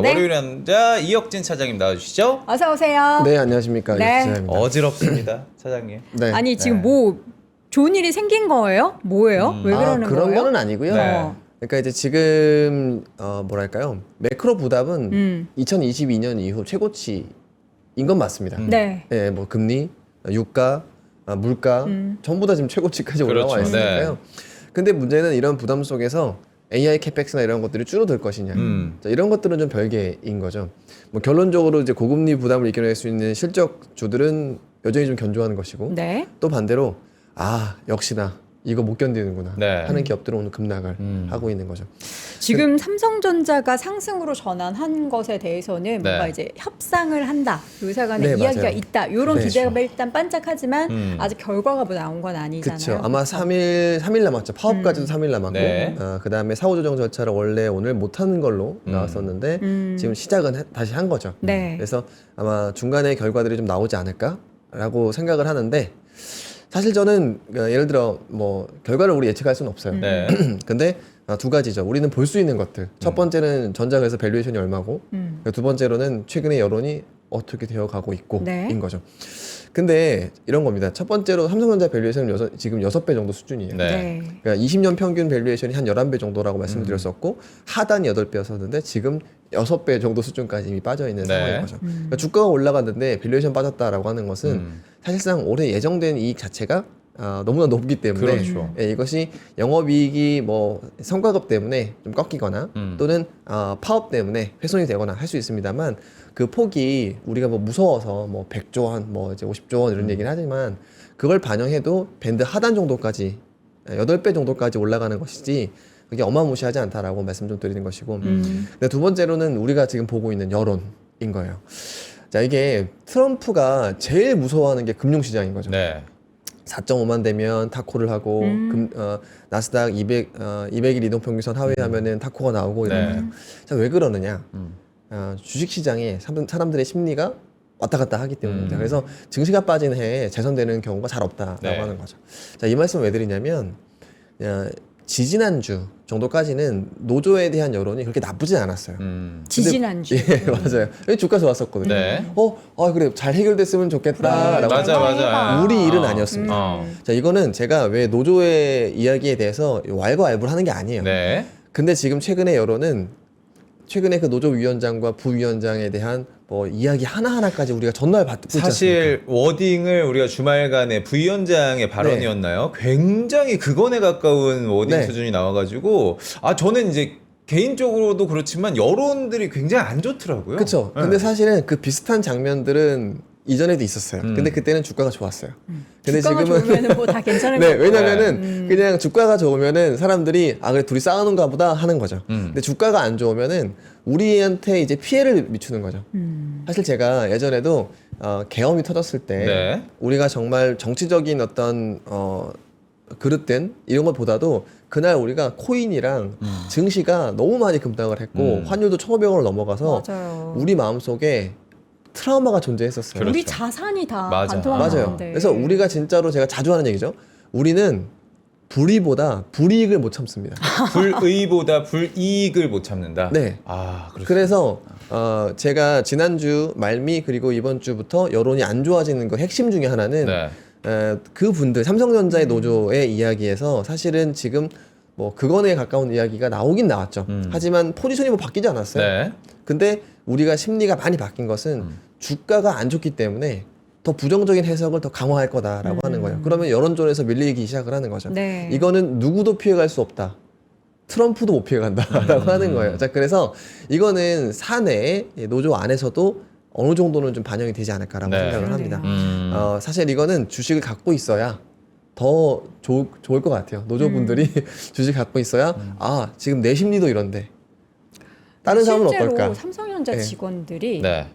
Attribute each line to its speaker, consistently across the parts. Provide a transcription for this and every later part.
Speaker 1: 네.
Speaker 2: 월요일 남자 이혁진 차장님 나와주시죠.
Speaker 1: 어서 오세요.
Speaker 3: 네, 안녕하십니까.
Speaker 1: 네.
Speaker 3: 이혁진입니다.
Speaker 2: 어지럽습니다, 차장님.
Speaker 3: 네.
Speaker 1: 아니 지금
Speaker 2: 네.
Speaker 1: 뭐 좋은 일이 생긴 거예요? 뭐예요? 왜 그러는
Speaker 3: 그런
Speaker 1: 거예요?
Speaker 3: 거는 아니고요.
Speaker 2: 네.
Speaker 3: 그러니까 이제 지금 뭐랄까요? 매크로 부담은 2022년 이후 최고치인 건 맞습니다.
Speaker 1: 네.
Speaker 3: 네, 뭐 금리, 유가, 물가 전부 다 지금 최고치까지 올라와
Speaker 2: 그렇죠.
Speaker 3: 있으니까요.
Speaker 2: 네.
Speaker 3: 근데 문제는 이런 부담 속에서 AI 캐펙스나 이런 것들이 줄어들 것이냐. 자, 이런 것들은 좀 별개인 거죠. 뭐 결론적으로 이제 고금리 부담을 이겨낼 수 있는 실적주들은 여전히 좀 견조한 것이고,
Speaker 1: 네.
Speaker 3: 또 반대로 역시나 이거 못 견디는구나
Speaker 2: 네.
Speaker 3: 하는 기업들은 오늘 급락을 하고 있는 거죠.
Speaker 1: 지금 삼성전자가 상승으로 전환한 것에 대해서는 뭔가
Speaker 2: 네.
Speaker 1: 이제 협상을 한다. 의사간의
Speaker 3: 네,
Speaker 1: 이야기가
Speaker 3: 맞아요.
Speaker 1: 있다. 이런
Speaker 3: 네.
Speaker 1: 기대가 일단 반짝하지만 아직 결과가 뭐 나온 건 아니잖아요.
Speaker 3: 그렇죠. 아마 3일 남았죠. 파업까지도 3일 남았고,
Speaker 2: 네.
Speaker 3: 그다음에 사후조정 절차를 원래 오늘 못하는 걸로 나왔었는데 지금 시작은 다시 한 거죠.
Speaker 1: 네.
Speaker 3: 그래서 아마 중간에 결과들이 좀 나오지 않을까라고 생각을 하는데, 사실 저는 예를 들어 뭐 결과를 우리 예측할 수는 없어요.
Speaker 2: 네.
Speaker 3: 근데 두 가지죠. 우리는 볼 수 있는 것들. 첫 번째는 전작에서 밸류에이션이 얼마고, 두 번째로는 최근에 여론이 어떻게 되어가고 있고
Speaker 1: 네.
Speaker 3: 인 거죠. 근데 이런 겁니다. 첫 번째로 삼성전자 밸류에이션은 지금 6배 정도 수준이에요.
Speaker 2: 네.
Speaker 1: 네.
Speaker 3: 그러니까 20년 평균 밸류에이션이 한 11배 정도라고 말씀을 드렸었고, 하단이 8배였었는데 지금 6배 정도 수준까지 이미 빠져 있는
Speaker 2: 네.
Speaker 3: 상황인 거죠. 그러니까 주가가 올라갔는데 밸류에이션 빠졌다라고 하는 것은 사실상 올해 예정된 이익 자체가 너무나 높기 때문에,
Speaker 2: 그렇죠.
Speaker 3: 예, 이것이 영업이익이 뭐 성과급 때문에 좀 꺾이거나 또는 파업 때문에 훼손이 되거나 할 수 있습니다만, 그 폭이 우리가 뭐 무서워서 뭐 100조 원, 뭐 이제 50조 원 이런 얘기를 하지만, 그걸 반영해도 밴드 하단 정도까지 8배 정도까지 올라가는 것이지 그게 어마무시하지 않다라고 말씀 좀 드리는 것이고, 근데 두 번째로는 우리가 지금 보고 있는 여론인 거예요. 자, 이게 트럼프가 제일 무서워하는 게 금융시장인 거죠.
Speaker 2: 네.
Speaker 3: 4.5만 되면 타코를 하고, 나스닥 200일 이동평균선 하회하면은 타코가 나오고 이런
Speaker 2: 네.
Speaker 3: 거예요. 자, 왜 그러느냐? 주식시장에 사람들의 심리가 왔다 갔다 하기 때문입니다. 그래서 증시가 빠진 해에 재선되는 경우가 잘 없다라고
Speaker 2: 네.
Speaker 3: 하는 거죠. 자, 이 말씀 왜 드리냐면, 지지난주 정도까지는 노조에 대한 여론이 그렇게 나쁘지 않았어요.
Speaker 1: 지지난주.
Speaker 3: 예, 맞아요. 주가 좋았었거든요.
Speaker 2: 네.
Speaker 3: 그래, 잘 해결됐으면 좋겠다라고.
Speaker 2: 맞아.
Speaker 3: 우리 일은 아니었습니다. 자, 이거는 제가 왜 노조의 이야기에 대해서 왈가왈부를 하는 게 아니에요.
Speaker 2: 네.
Speaker 3: 근데 지금 최근의 여론은, 최근에 그 노조위원장과 부위원장에 대한 뭐 이야기 하나하나까지 우리가 전날 받고 있지 않습니까?
Speaker 2: 사실 워딩을 우리가 주말간에 부위원장의 발언이었나요? 굉장히 극언에 가까운 워딩
Speaker 3: 네.
Speaker 2: 수준이 나와가지고 저는 이제 개인적으로도 그렇지만 여론들이 굉장히 안 좋더라고요.
Speaker 3: 그렇죠.
Speaker 2: 네.
Speaker 3: 근데 사실은 그 비슷한 장면들은 이전에도 있었어요. 근데 그때는 주가가 좋았어요. 근데
Speaker 1: 주가가
Speaker 3: 지금은
Speaker 1: 좋으면 뭐 다 괜찮은
Speaker 3: 네,
Speaker 1: 거고.
Speaker 3: 왜냐면은 그냥 주가가 좋으면은 사람들이 그래 둘이 싸우는가 보다 하는 거죠. 근데 주가가 안 좋으면은 우리한테 이제 피해를 미치는 거죠. 사실 제가 예전에도 계엄이 터졌을 때
Speaker 2: 네.
Speaker 3: 우리가 정말 정치적인 어떤 그릇된 이런 것보다도 그날 우리가 코인이랑 증시가 너무 많이 급등을 했고 환율도 1,500원을 넘어가서
Speaker 1: 맞아요.
Speaker 3: 우리 마음속에 트라우마가 존재했었어요.
Speaker 2: 그렇죠.
Speaker 1: 우리 자산이 다
Speaker 2: 맞아.
Speaker 1: 반토막
Speaker 3: 맞아요.
Speaker 1: 났는데.
Speaker 3: 그래서 우리가 진짜로 제가 자주 하는 얘기죠. 우리는 불이보다 불이익을 못 참습니다.
Speaker 2: 불의보다 불이익을 못 참는다.
Speaker 3: 네.
Speaker 2: 그렇죠.
Speaker 3: 그래서 제가 지난주 말미 그리고 이번 주부터 여론이 안 좋아지는 거 핵심 중에 하나는
Speaker 2: 네.
Speaker 3: 그 분들 삼성전자의 노조의 이야기에서 사실은 지금 뭐 극언에 가까운 이야기가 나오긴 나왔죠. 하지만 포지션이 뭐 바뀌지 않았어요.
Speaker 2: 네.
Speaker 3: 근데 우리가 심리가 많이 바뀐 것은 주가가 안 좋기 때문에 더 부정적인 해석을 더 강화할 거다라고 하는 거예요. 그러면 여론전에서 밀리기 시작을 하는 거죠.
Speaker 1: 네.
Speaker 3: 이거는 누구도 피해갈 수 없다. 트럼프도 못 피해간다라고 하는 거예요. 자, 그래서 이거는 사내 노조 안에서도 어느 정도는 좀 반영이 되지 않을까라고
Speaker 2: 네.
Speaker 3: 생각을 합니다.
Speaker 1: 그러네요.
Speaker 3: 사실 이거는 주식을 갖고 있어야 더 좋을 것 같아요. 노조분들이 주식 갖고 있어야 지금 내 심리도 이런데 다른 사람은
Speaker 1: 실제로
Speaker 3: 어떨까?
Speaker 1: 삼성전자
Speaker 3: 네.
Speaker 1: 직원들이
Speaker 2: 네.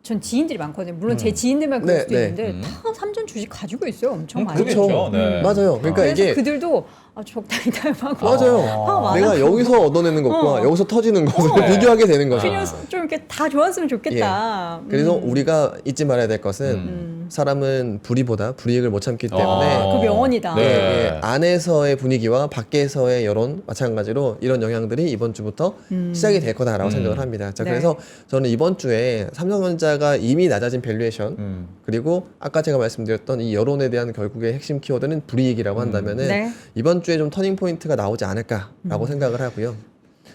Speaker 1: 전 지인들이 많거든요. 물론 제 지인들만 그럴
Speaker 3: 네,
Speaker 1: 수도
Speaker 3: 네.
Speaker 1: 있는데 다 삼전 주식 가지고 있어요. 엄청 많이.
Speaker 2: 그렇죠. 네.
Speaker 3: 맞아요. 그러니까
Speaker 1: 그래서
Speaker 3: 이게
Speaker 1: 그들도 적당히 타협하고
Speaker 3: 맞아요.
Speaker 1: 화가 많아.
Speaker 3: 내가 여기서 얻어내는 것과 여기서 터지는 것을 비교하게 되는 거죠.
Speaker 1: 그냥 좀 이렇게 다 좋았으면 좋겠다.
Speaker 3: 그래서 우리가 잊지 말아야 될 것은 사람은 불이보다 불이익을 못 참기 때문에
Speaker 1: 그 명언이다.
Speaker 2: 네.
Speaker 3: 예, 안에서의 분위기와 밖에서의 여론 마찬가지로 이런 영향들이 이번 주부터 시작이 될 거다라고 생각을 합니다. 자,
Speaker 1: 네.
Speaker 3: 그래서 저는 이번 주에 삼성전자가 이미 낮아진 밸류에이션 그리고 아까 제가 말씀드렸던 이 여론에 대한 결국의 핵심 키워드는 불이익이라고 한다면은
Speaker 1: 네.
Speaker 3: 이번 주에 좀 터닝 포인트가 나오지 않을까라고 생각을 하고요.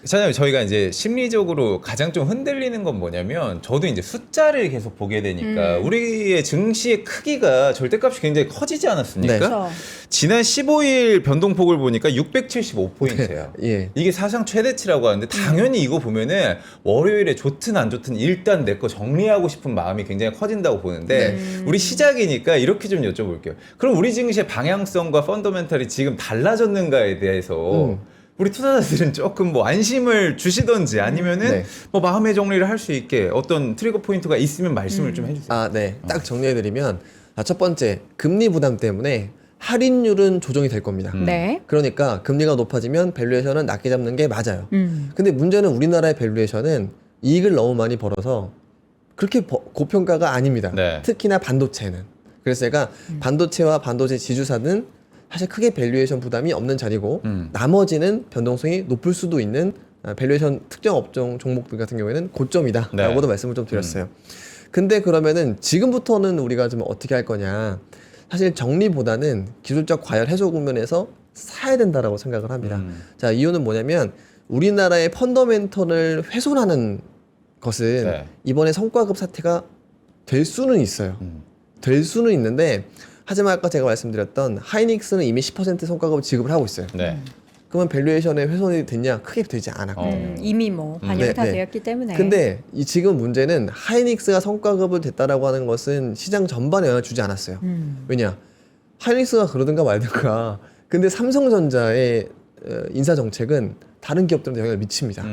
Speaker 2: 사장님, 저희가 이제 심리적으로 가장 좀 흔들리는 건 뭐냐면 저도 이제 숫자를 계속 보게 되니까 우리의 증시의 크기가 절대값이 굉장히 커지지 않았습니까?
Speaker 3: 네.
Speaker 1: 그렇죠.
Speaker 2: 지난 15일 변동폭을 보니까 675포인트예요.
Speaker 3: 예.
Speaker 2: 이게 사상 최대치라고 하는데 당연히 이거 보면은 월요일에 좋든 안 좋든 일단 내 거 정리하고 싶은 마음이 굉장히 커진다고 보는데 우리 시작이니까 이렇게 좀 여쭤볼게요. 그럼 우리 증시의 방향성과 펀더멘탈이 지금 달라졌는가에 대해서 우리 투자자들은 조금 뭐 안심을 주시던지 아니면은
Speaker 3: 네.
Speaker 2: 뭐 마음의 정리를 할 수 있게 어떤 트리거 포인트가 있으면 말씀을 좀 해주세요.
Speaker 3: 아, 네. 딱 정리해드리면 첫 번째 금리 부담 때문에 할인율은 조정이 될 겁니다.
Speaker 1: 네.
Speaker 3: 그러니까 금리가 높아지면 밸류에이션은 낮게 잡는 게 맞아요. 근데 문제는 우리나라의 밸류에이션은 이익을 너무 많이 벌어서 그렇게 고평가가 아닙니다.
Speaker 2: 네.
Speaker 3: 특히나 반도체는. 그래서 제가 반도체와 반도체 지주사는 사실 크게 밸류에이션 부담이 없는 자리고 나머지는 변동성이 높을 수도 있는 밸류에이션 특정 업종 종목들 같은 경우에는 고점이다라고도
Speaker 2: 네.
Speaker 3: 말씀을 좀 드렸어요. 근데 그러면은 지금부터는 우리가 좀 어떻게 할 거냐? 사실 정리보다는 기술적 과열 해소 국면에서 사야 된다라고 생각을 합니다. 자, 이유는 뭐냐면 우리나라의 펀더멘털을 훼손하는 것은
Speaker 2: 네.
Speaker 3: 이번에 성과급 사태가 될 수는 있어요. 될 수는 있는데 하지만 아까 제가 말씀드렸던 하이닉스는 이미 10% 성과급을 지급을 하고 있어요.
Speaker 2: 네.
Speaker 3: 그러면 밸류에이션에 훼손이 됐냐? 크게 되지 않았거든요.
Speaker 1: 이미 뭐 반영이
Speaker 3: 네,
Speaker 1: 다
Speaker 3: 네.
Speaker 1: 되었기 때문에.
Speaker 3: 근데 이 지금 문제는 하이닉스가 성과급을 됐다라고 하는 것은 시장 전반에 영향을 주지 않았어요. 왜냐? 하이닉스가 그러든가 말든가. 근데 삼성전자의 인사 정책은 다른 기업들한테 영향을 미칩니다.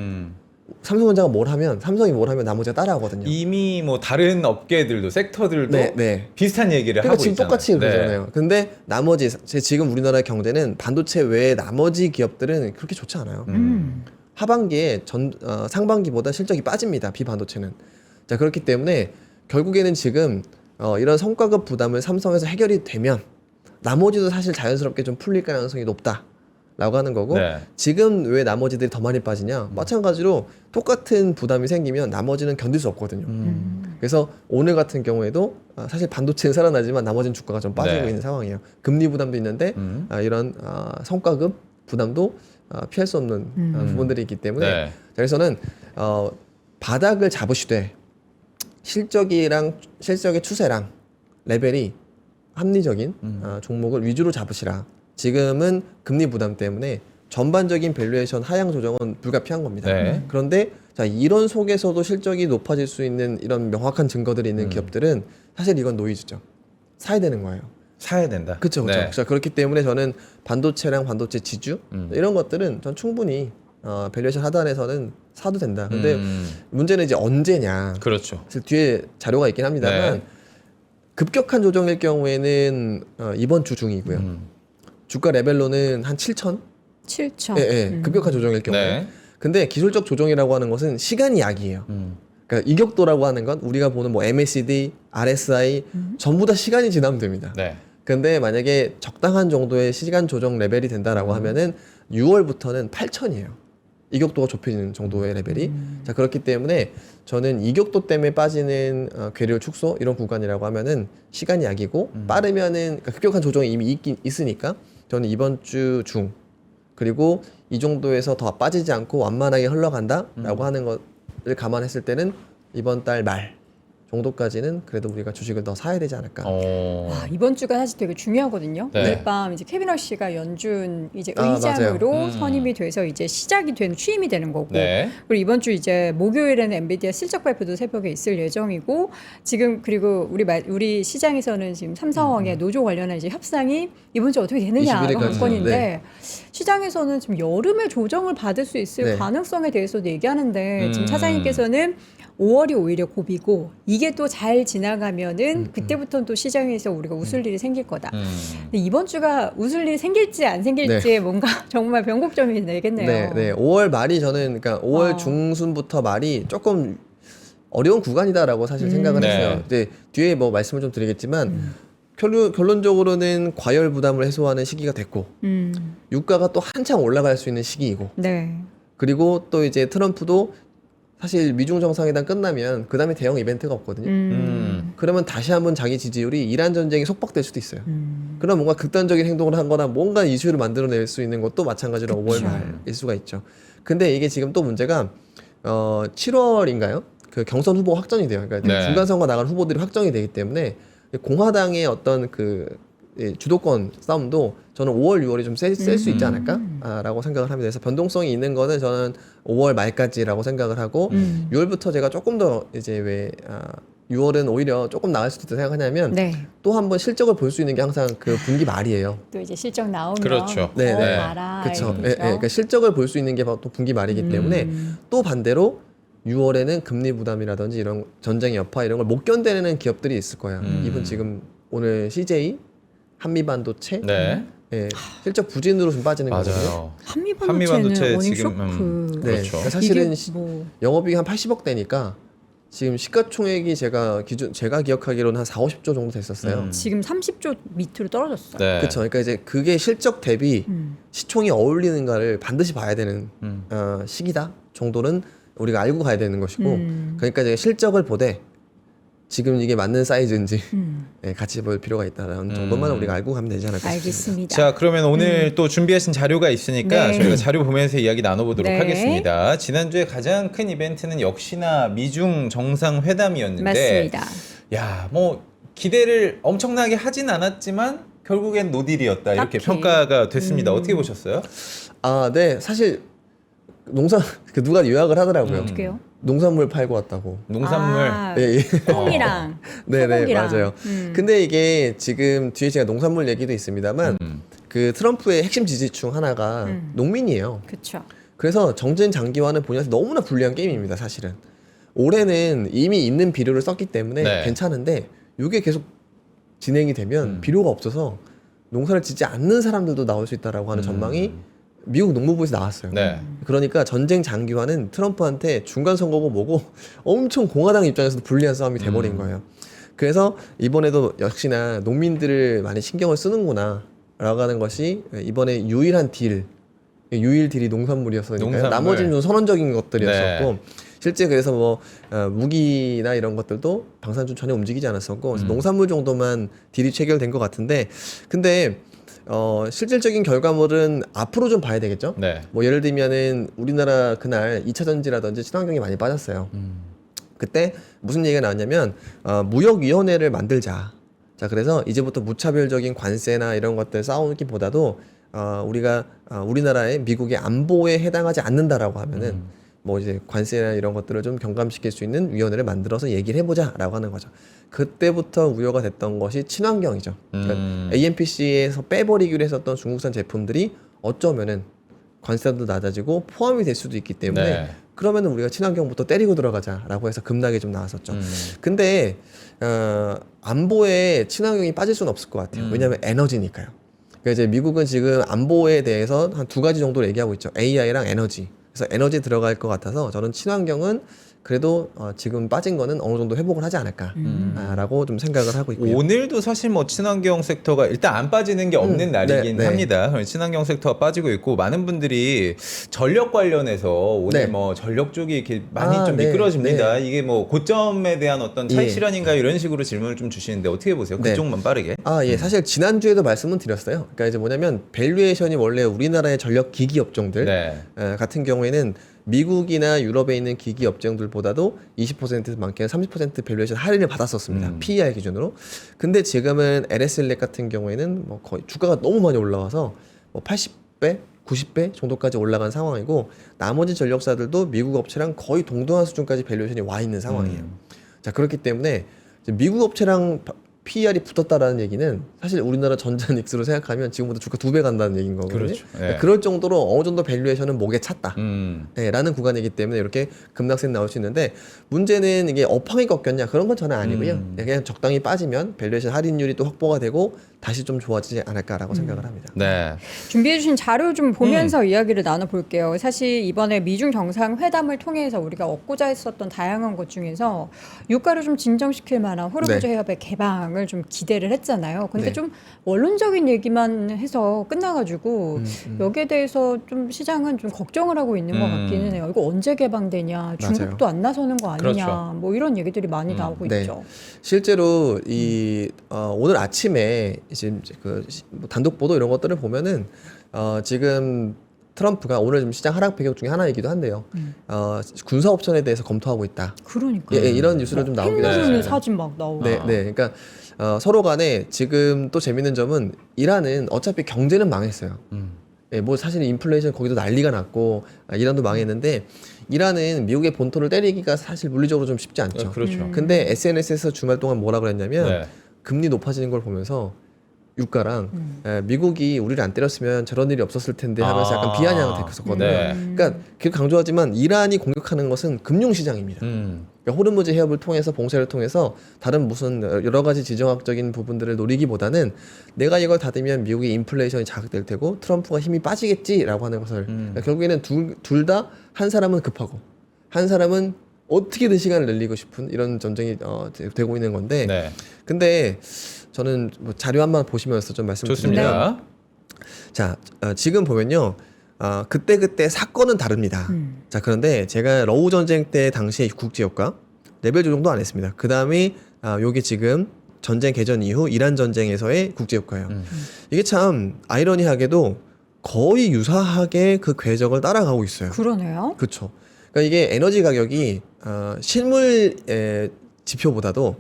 Speaker 3: 삼성전자가 뭘 하면 삼성이 뭘 하면 나머지가 따라하거든요.
Speaker 2: 이미 뭐 다른 업계들도 섹터들도
Speaker 3: 네, 네.
Speaker 2: 비슷한 얘기를
Speaker 3: 그러니까
Speaker 2: 하고
Speaker 3: 지금
Speaker 2: 있잖아요.
Speaker 3: 똑같이
Speaker 2: 네.
Speaker 3: 그러잖아요. 근데 나머지 지금 우리나라의 경제는 반도체 외에 나머지 기업들은 그렇게 좋지 않아요. 하반기에 상반기보다 실적이 빠집니다. 비반도체는. 자, 그렇기 때문에 결국에는 지금 이런 성과급 부담을 삼성에서 해결이 되면 나머지도 사실 자연스럽게 좀 풀릴 가능성이 높다라고 하는 거고
Speaker 2: 네.
Speaker 3: 지금 왜 나머지들이 더 많이 빠지냐? 마찬가지로 똑같은 부담이 생기면 나머지는 견딜 수 없거든요. 그래서 오늘 같은 경우에도 사실 반도체는 살아나지만 나머지는 주가가 좀 빠지고
Speaker 2: 네.
Speaker 3: 있는 상황이에요. 금리 부담도 있는데 이런 성과급 부담도 피할 수 없는 부분들이 있기 때문에
Speaker 2: 네.
Speaker 3: 자, 그래서는 바닥을 잡으시되 실적의 추세랑 레벨이 합리적인 종목을 위주로 잡으시라. 지금은 금리 부담 때문에 전반적인 밸류에이션 하향 조정은 불가피한 겁니다.
Speaker 2: 네.
Speaker 3: 그런데 자, 이런 속에서도 실적이 높아질 수 있는 이런 명확한 증거들이 있는 기업들은 사실 이건 노이즈죠. 사야 되는 거예요.
Speaker 2: 사야 된다.
Speaker 3: 그렇죠,
Speaker 2: 네.
Speaker 3: 그렇죠. 그렇기 때문에 저는 반도체랑 반도체 지주 이런 것들은 전 충분히 밸류에이션 하단에서는 사도 된다. 근데 문제는 이제 언제냐.
Speaker 2: 그렇죠.
Speaker 3: 사실 뒤에 자료가 있긴 합니다만
Speaker 2: 네.
Speaker 3: 급격한 조정일 경우에는 이번 주 중이고요. 주가 레벨로는 한 7천?
Speaker 1: 7천.
Speaker 3: 예, 예. 급격한 조정일 경우에.
Speaker 2: 네.
Speaker 3: 근데 기술적 조정이라고 하는 것은 시간이 약이에요. 그러니까 이격도라고 하는 건 우리가 보는 뭐 MACD, RSI 전부 다 시간이 지나면 됩니다.
Speaker 2: 네.
Speaker 3: 근데 만약에 적당한 정도의 시간 조정 레벨이 된다라고 하면은 6월부터는 8천이에요. 이격도가 좁혀지는 정도의 레벨이. 자, 그렇기 때문에 저는 이격도 때문에 빠지는 괴리열 축소 이런 구간이라고 하면은 시간이 약이고 빠르면은 그러니까 급격한 조정이 이미 있으니까 저는 이번 주 중 그리고 이 정도에서 더 빠지지 않고 완만하게 흘러간다라고 하는 것을 감안했을 때는 이번 달 말 정도까지는 그래도 우리가 주식을 더 사야 되지 않을까.
Speaker 1: 와, 이번 주가 사실 되게 중요하거든요.
Speaker 2: 네.
Speaker 1: 오늘 밤 이제 케빈 러시가 연준 이제
Speaker 3: 아,
Speaker 1: 의장으로
Speaker 3: 맞아요.
Speaker 1: 선임이 돼서 이제 시작이 된 취임이 되는 거고.
Speaker 2: 네.
Speaker 1: 그리고 이번 주 이제 목요일에는 엔비디아 실적 발표도 새벽에 있을 예정이고 지금 그리고 우리 시장에서는 지금 삼성의 노조 관련한 이제 협상이 이번 주 어떻게 되느냐가
Speaker 3: 21일 까지는,
Speaker 1: 관건인데
Speaker 3: 네.
Speaker 1: 시장에서는 지금 여름에 조정을 받을 수 있을
Speaker 3: 네.
Speaker 1: 가능성에 대해서도 얘기하는데 지금 차장님께서는 5월이 오히려 고비고 이게 또 잘 지나가면은 그때부터는 또 시장에서 우리가 웃을 일이 생길 거다. 근데 이번 주가 웃을 일이 생길지 안 생길지 뭔가 정말 변곡점이 되겠네요.
Speaker 3: 네, 네. 5월 말이 저는 그러니까 5월
Speaker 1: 어.
Speaker 3: 중순부터 말이 조금 어려운 구간이다라고 사실 생각을
Speaker 2: 네.
Speaker 3: 했어요. 이제 뒤에 뭐 말씀을 좀 드리겠지만 결론적으로는 과열 부담을 해소하는 시기가 됐고 유가가 또 한창 올라갈 수 있는 시기이고
Speaker 1: 네.
Speaker 3: 그리고 또 이제 트럼프도 사실 미중 정상회담 끝나면 그 다음에 대형 이벤트가 없거든요. 그러면 다시 한번 자기 지지율이 이란 전쟁이 속박될 수도 있어요. 그럼 뭔가 극단적인 행동을 한거나 뭔가 이슈를 만들어낼 수 있는 것도 마찬가지로 5월 말일 수가 있죠. 근데 이게 지금 또 문제가 7월인가요? 그 경선 후보 확정이 돼요. 그러니까
Speaker 2: 네.
Speaker 3: 중간 선거 나간 후보들이 확정이 되기 때문에 공화당의 어떤 그 주도권 싸움도 저는 5월, 6월이 좀 셀 수 있지 않을까라고 생각을 합니다. 그래서 변동성이 있는 거는 저는 5월 말까지라고 생각을 하고 6월부터 제가 조금 더 이제 6월은 오히려 조금 나을 수도 있다 생각하냐면
Speaker 1: 네.
Speaker 3: 또 한 번 실적을 볼 수 있는 게 항상 그 분기 말이에요.
Speaker 1: 또 이제 실적 나오면
Speaker 2: 그렇죠.
Speaker 3: 네, 네.
Speaker 1: 봐라.
Speaker 3: 그렇죠.
Speaker 1: 이렇게.
Speaker 3: 그러니까 실적을 볼 수 있는 게 바로 또 분기 말이기 때문에 또 반대로 6월에는 금리 부담이라든지 이런 전쟁의 여파 이런 걸 못 견디는 기업들이 있을 거예요. 이분 지금 오늘 CJ 한미반도체
Speaker 2: 네.
Speaker 3: 예, 실적 부진으로 좀 빠지는 거거든요.
Speaker 2: 맞아요.
Speaker 1: 한미반도체는 워닝
Speaker 2: 지금,
Speaker 1: 쇼크.
Speaker 3: 네,
Speaker 2: 그렇죠.
Speaker 3: 그러니까 사실은
Speaker 1: 이게 뭐
Speaker 3: 영업이익 한 80억 대니까 지금 시가총액이 제가 기억하기로는 한 4, 50조 정도 됐었어요.
Speaker 1: 지금 30조 밑으로 떨어졌어요.
Speaker 2: 네.
Speaker 3: 그렇죠. 그러니까 이제 그게 실적 대비 시총이 어울리는가를 반드시 봐야 되는 시기다 정도는 우리가 알고 가야 되는 것이고, 그러니까 이제 실적을 보되 지금 이게 맞는 사이즈인지 네, 같이 볼 필요가 있다는 정도만 우리가 알고 가면 되지 않을까 싶습니다.
Speaker 1: 알겠습니다.
Speaker 2: 자, 그러면 오늘 또 준비하신 자료가 있으니까
Speaker 1: 네.
Speaker 2: 저희가 자료 보면서 이야기 나눠보도록
Speaker 1: 네.
Speaker 2: 하겠습니다. 지난주에 가장 큰 이벤트는 역시나 미중 정상회담이었는데
Speaker 1: 맞습니다.
Speaker 2: 야, 뭐 기대를 엄청나게 하진 않았지만 결국엔 노딜이었다 이렇게
Speaker 1: 딱히.
Speaker 2: 평가가 됐습니다. 어떻게 보셨어요?
Speaker 3: 아, 네, 사실 농산 그 누가 요약을 하더라고요.
Speaker 1: 어떻게요?
Speaker 3: 농산물 팔고 왔다고.
Speaker 2: 농산물.
Speaker 1: 아,
Speaker 3: 예, 예.
Speaker 1: 콩이랑
Speaker 3: 네네
Speaker 1: 소고기랑.
Speaker 3: 맞아요. 근데 이게 지금 뒤에 제가 농산물 얘기도 있습니다만 그 트럼프의 핵심 지지층 하나가 농민이에요.
Speaker 1: 그렇죠.
Speaker 3: 그래서 정전 장기화는 본인한테 너무나 불리한 게임입니다. 사실은 올해는 이미 있는 비료를 썼기 때문에
Speaker 2: 네.
Speaker 3: 괜찮은데 이게 계속 진행이 되면 비료가 없어서 농사를 짓지 않는 사람들도 나올 수 있다라고 하는 전망이 미국 농무부에서 나왔어요.
Speaker 2: 네.
Speaker 3: 그러니까 전쟁 장기화는 트럼프한테 중간 선거고 뭐고 엄청 공화당 입장에서도 불리한 싸움이 돼버린 거예요. 그래서 이번에도 역시나 농민들을 많이 신경을 쓰는구나 라고 하는 것이 이번에 유일 딜이 농산물이었으니까요.
Speaker 2: 농산물.
Speaker 3: 나머지는 좀 선언적인 것들이었었고
Speaker 2: 네.
Speaker 3: 실제 그래서 뭐 무기나 이런 것들도 방산주 전혀 움직이지 않았었고 그래서 농산물 정도만 딜이 체결된 것 같은데 근데 실질적인 결과물은 앞으로 좀 봐야 되겠죠.
Speaker 2: 네.
Speaker 3: 뭐 예를 들면은 우리나라 그날 2차 전지라든지 친환경이 많이 빠졌어요. 그때 무슨 얘기가 나왔냐면 무역위원회를 만들자. 자 그래서 이제부터 무차별적인 관세나 이런 것들 싸우기보다도 우리가 우리나라의 미국의 안보에 해당하지 않는다라고 하면은 뭐 이제 관세나 이런 것들을 좀 경감시킬 수 있는 위원회를 만들어서 얘기를 해보자라고 하는 거죠. 그때부터 우려가 됐던 것이 친환경이죠. 그러니까 AMPC에서 빼버리기로 했었던 중국산 제품들이 어쩌면은 관세도 낮아지고 포함이 될 수도 있기 때문에
Speaker 2: 네.
Speaker 3: 그러면은 우리가 친환경부터 때리고 들어가자라고 해서 급락이 좀 나왔었죠. 근데 안보에 친환경이 빠질 수는 없을 것 같아요. 왜냐하면 에너지니까요. 그러니까 이제 미국은 지금 안보에 대해서 한 두 가지 정도로 얘기하고 있죠. AI랑 에너지. 그래서 에너지 들어갈 것 같아서 저는 친환경은 그래도 지금 빠진 거는 어느 정도 회복을 하지 않을까라고 좀 생각을 하고 있고요.
Speaker 2: 오늘도 사실 뭐 친환경 섹터가 일단 안 빠지는 게 없는 날이긴
Speaker 3: 네.
Speaker 2: 합니다. 친환경 섹터가 빠지고 있고 많은 분들이 전력 관련해서 오늘
Speaker 3: 네.
Speaker 2: 뭐 전력 쪽이 이렇게 많이 좀
Speaker 3: 네.
Speaker 2: 미끄러집니다. 이게 뭐 고점에 대한 어떤 차익
Speaker 3: 예.
Speaker 2: 실현인가 이런 식으로 질문을 좀 주시는데 어떻게 보세요?
Speaker 3: 네.
Speaker 2: 그쪽만 빠르게.
Speaker 3: 예. 사실 지난주에도 말씀은 드렸어요. 그러니까 이제 뭐냐면 밸류에이션이 원래 우리나라의 전력 기기 업종들
Speaker 2: 네.
Speaker 3: 같은 경우에는 미국이나 유럽에 있는 기기 업종들보다도 20%에서 많게는 30% 밸류에이션 할인을 받았었습니다. PER 기준으로. 근데 지금은 LSLEC 같은 경우에는 뭐 거의 주가가 너무 많이 올라와서 뭐 80배, 90배 정도까지 올라간 상황이고 나머지 전력사들도 미국 업체랑 거의 동등한 수준까지 밸류에이션이 와 있는 상황이에요. 자 그렇기 때문에 이제 미국 업체랑 PER이 붙었다라는 얘기는 사실 우리나라 전자닉스로 생각하면 지금보다 주가 2배 간다는 얘기인 거거든요.
Speaker 2: 그렇죠.
Speaker 3: 그러니까
Speaker 2: 예.
Speaker 3: 그럴 정도로 어느 정도 밸류에이션은 목에 찼다.
Speaker 2: 네.
Speaker 3: 라는 구간이기 때문에 이렇게 급락세 나올 수 있는데 문제는 이게 업황이 꺾였냐 그런 건 전혀 아니고요. 그냥 적당히 빠지면 밸류에이션 할인율이 또 확보가 되고 다시 좀 좋아지지 않을까라고 생각을 합니다.
Speaker 2: 네.
Speaker 1: 준비해주신 자료 좀 보면서 이야기를 나눠볼게요. 사실 이번에 미중 정상회담을 통해서 우리가 얻고자 했었던 다양한 것 중에서 유가를 좀 진정시킬 만한 호르무즈 해협의 개방을 좀 기대를 했잖아요. 근데
Speaker 3: 네.
Speaker 1: 좀 원론적인 얘기만 해서 끝나가지고 여기에 대해서 좀 시장은 좀 걱정을 하고 있는 것 같기는 해요. 이거 언제 개방되냐, 중국도 안 나서는 거 아니냐,
Speaker 2: 그렇죠.
Speaker 1: 뭐 이런 얘기들이 많이 나오고
Speaker 3: 네.
Speaker 1: 있죠.
Speaker 3: 실제로 오늘 아침에 이제 뭐 단독 보도 이런 것들을 보면은 지금 트럼프가 오늘 좀 시장 하락 배경 중에 하나이기도 한데요. 군사 옵션에 대해서 검토하고 있다.
Speaker 1: 그러니까
Speaker 3: 이런 뉴스를 좀 나오기도
Speaker 1: 팬
Speaker 3: 했습니다.
Speaker 1: 사진 막 나오고.
Speaker 3: 네. 그러니까 서로 간에 지금 또 재밌는 점은 이란은 어차피 경제는 망했어요. 뭐 사실 인플레이션 거기도 난리가 났고 이란도 망했는데 이란은 미국의 본토를 때리기가 사실 물리적으로 좀 쉽지 않죠.
Speaker 2: 그렇죠.
Speaker 3: 근데 SNS에서 주말 동안 뭐라 그랬냐면
Speaker 2: 네.
Speaker 3: 금리 높아지는 걸 보면서 유가랑 미국이 우리를 안 때렸으면 저런 일이 없었을 텐데 하면서 약간 비아냥을 됐었거든요.
Speaker 2: 네.
Speaker 3: 그러니까 계속 강조하지만 이란이 공격하는 것은 금융시장입니다. 그러니까 호르무즈 해협을 통해서 봉쇄를 통해서 다른 무슨 여러 가지 지정학적인 부분들을 노리기보다는 내가 이걸 닫으면 미국의 인플레이션이 자극될 테고 트럼프가 힘이 빠지겠지라고 하는 것을 그러니까 결국에는 둘 다 한 사람은 급하고 한 사람은 어떻게든 시간을 늘리고 싶은 이런 전쟁이 되고 있는 건데
Speaker 2: 네.
Speaker 3: 근데 저는 뭐 자료 한번 보시면서 좀 말씀드리면
Speaker 2: 좋습니다.
Speaker 3: 자 지금 보면요 그때 사건은 다릅니다. 자 그런데 제가 러우 전쟁 때 당시의 국제유가 레벨 조정도 안 했습니다. 그 다음에 요게 지금 전쟁 개전 이후 이란 전쟁에서의 국제유가예요. 이게 참 아이러니하게도 거의 유사하게 그 궤적을 따라가고 있어요.
Speaker 1: 그러네요.
Speaker 3: 그렇죠. 그러니까 이게 에너지 가격이 실물 지표보다도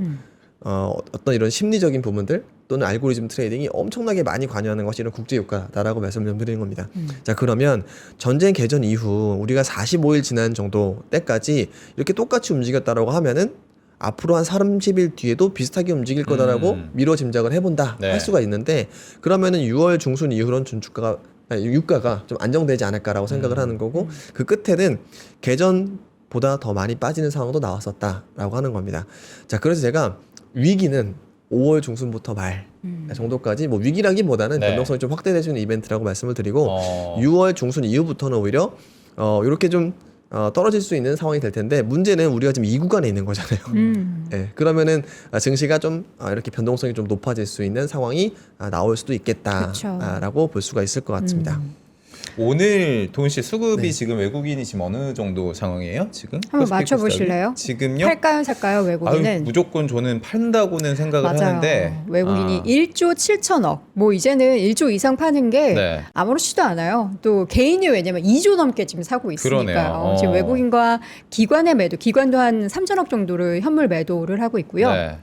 Speaker 3: 어떤 이런 심리적인 부분들 또는 알고리즘 트레이딩이 엄청나게 많이 관여하는 것이 이런 국제유가다라고 말씀을 좀 드리는 겁니다. 자 그러면 전쟁 개전 이후 우리가 45일 지난 정도 때까지 이렇게 똑같이 움직였다라고 하면은 앞으로 한 30일 뒤에도 비슷하게 움직일 거다라고 미뤄 짐작을 해본다
Speaker 2: 네.
Speaker 3: 할 수가 있는데 그러면은 6월 중순 이후로는 유가가 좀 안정되지 않을까라고 생각을 하는 거고 그 끝에는 개전보다 더 많이 빠지는 상황도 나왔었다라고 하는 겁니다. 자 그래서 제가 위기는 5월 중순부터 말 정도까지 뭐 위기라기보다는
Speaker 2: 네.
Speaker 3: 변동성이 좀 확대될 수 있는 이벤트라고 말씀을 드리고 6월 중순 이후부터는 오히려 이렇게 좀 떨어질 수 있는 상황이 될 텐데 문제는 우리가 지금 이 구간에 있는 거잖아요. 네, 그러면은 증시가 좀 이렇게 변동성이 좀 높아질 수 있는 상황이 나올 수도 있겠다라고 볼 수가 있을 것 같습니다.
Speaker 2: 오늘 동시 수급이
Speaker 3: 네.
Speaker 2: 지금 외국인이 지금 어느 정도 상황이에요? 지금
Speaker 1: 한번
Speaker 2: 코스피
Speaker 1: 맞춰보실래요?
Speaker 2: 코스닥이? 지금요?
Speaker 1: 팔까요, 살까요? 외국인은
Speaker 2: 아유, 무조건 저는 판다고는 생각을
Speaker 1: 맞아요.
Speaker 2: 하는데
Speaker 1: 외국인이 1조 7천억. 뭐 이제는 1조 이상 파는 게
Speaker 2: 네.
Speaker 1: 아무렇지도 않아요. 또 개인이 왜냐면 2조 넘게 지금 사고 있으니까요.
Speaker 2: 그러네요.
Speaker 1: 지금 외국인과 기관의 매도, 기관도 한 3천억 정도를 현물 매도를 하고 있고요.
Speaker 2: 네.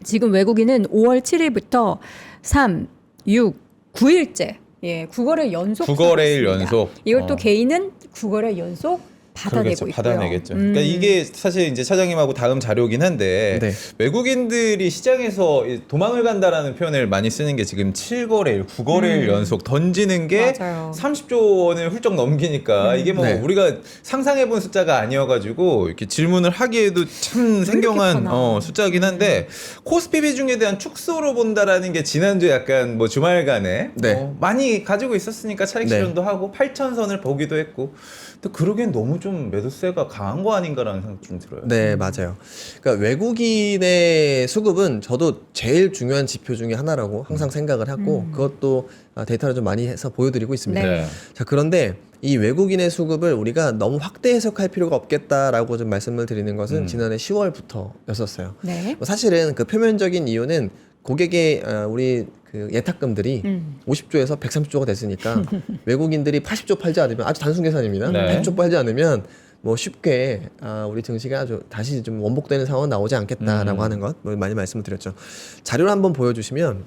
Speaker 1: 지금 외국인은 5월 7일부터 3, 6, 9일째 9거래 연속
Speaker 2: 9거래일 연속.
Speaker 1: 이걸 또 개인은 9거래 연속 받아내고
Speaker 2: 그러겠죠.
Speaker 1: 있고요.
Speaker 2: 받아내겠죠. 그러니까 이게 사실 이제 차장님하고 다음 자료긴 한데
Speaker 3: 네.
Speaker 2: 외국인들이 시장에서 도망을 간다라는 표현을 많이 쓰는 게 지금 7거래일, 9거래일 연속 던지는 게
Speaker 1: 맞아요.
Speaker 2: 30조 원을 훌쩍 넘기니까 이게 뭐
Speaker 3: 네.
Speaker 2: 우리가 상상해본 숫자가 아니어가지고 이렇게 질문을 하기에도 참 생경한
Speaker 1: 많아?
Speaker 2: 숫자긴 한데 코스피 비중에 대한 축소로 본다라는 게 지난주에 약간 뭐 주말간에
Speaker 3: 네.
Speaker 2: 많이 가지고 있었으니까 차익
Speaker 3: 네.
Speaker 2: 실현도 하고 8,000선을 보기도 했고 근데 그러기엔 너무 좀 매도세가 강한 거 아닌가라는 생각 좀 들어요.
Speaker 3: 네, 맞아요. 그러니까 외국인의 수급은 저도 제일 중요한 지표 중에 하나라고 항상 생각을 하고 그것도 데이터를 좀 많이 해서 보여드리고 있습니다.
Speaker 2: 네.
Speaker 3: 자, 그런데 이 외국인의 수급을 우리가 너무 확대 해석할 필요가 없겠다라고 좀 말씀을 드리는 것은 지난해 10월부터였었어요.
Speaker 1: 네.
Speaker 3: 사실은 그 표면적인 이유는 고객의 우리 그 예탁금들이 50조에서 130조가 됐으니까 외국인들이 80조 팔지 않으면 아주 단순 계산입니다.
Speaker 2: 네.
Speaker 3: 80조 팔지 않으면 뭐 쉽게 우리 증시가 아주 다시 좀 원복되는 상황은 나오지 않겠다라고 하는 것 많이 말씀을 드렸죠. 자료를 한번 보여주시면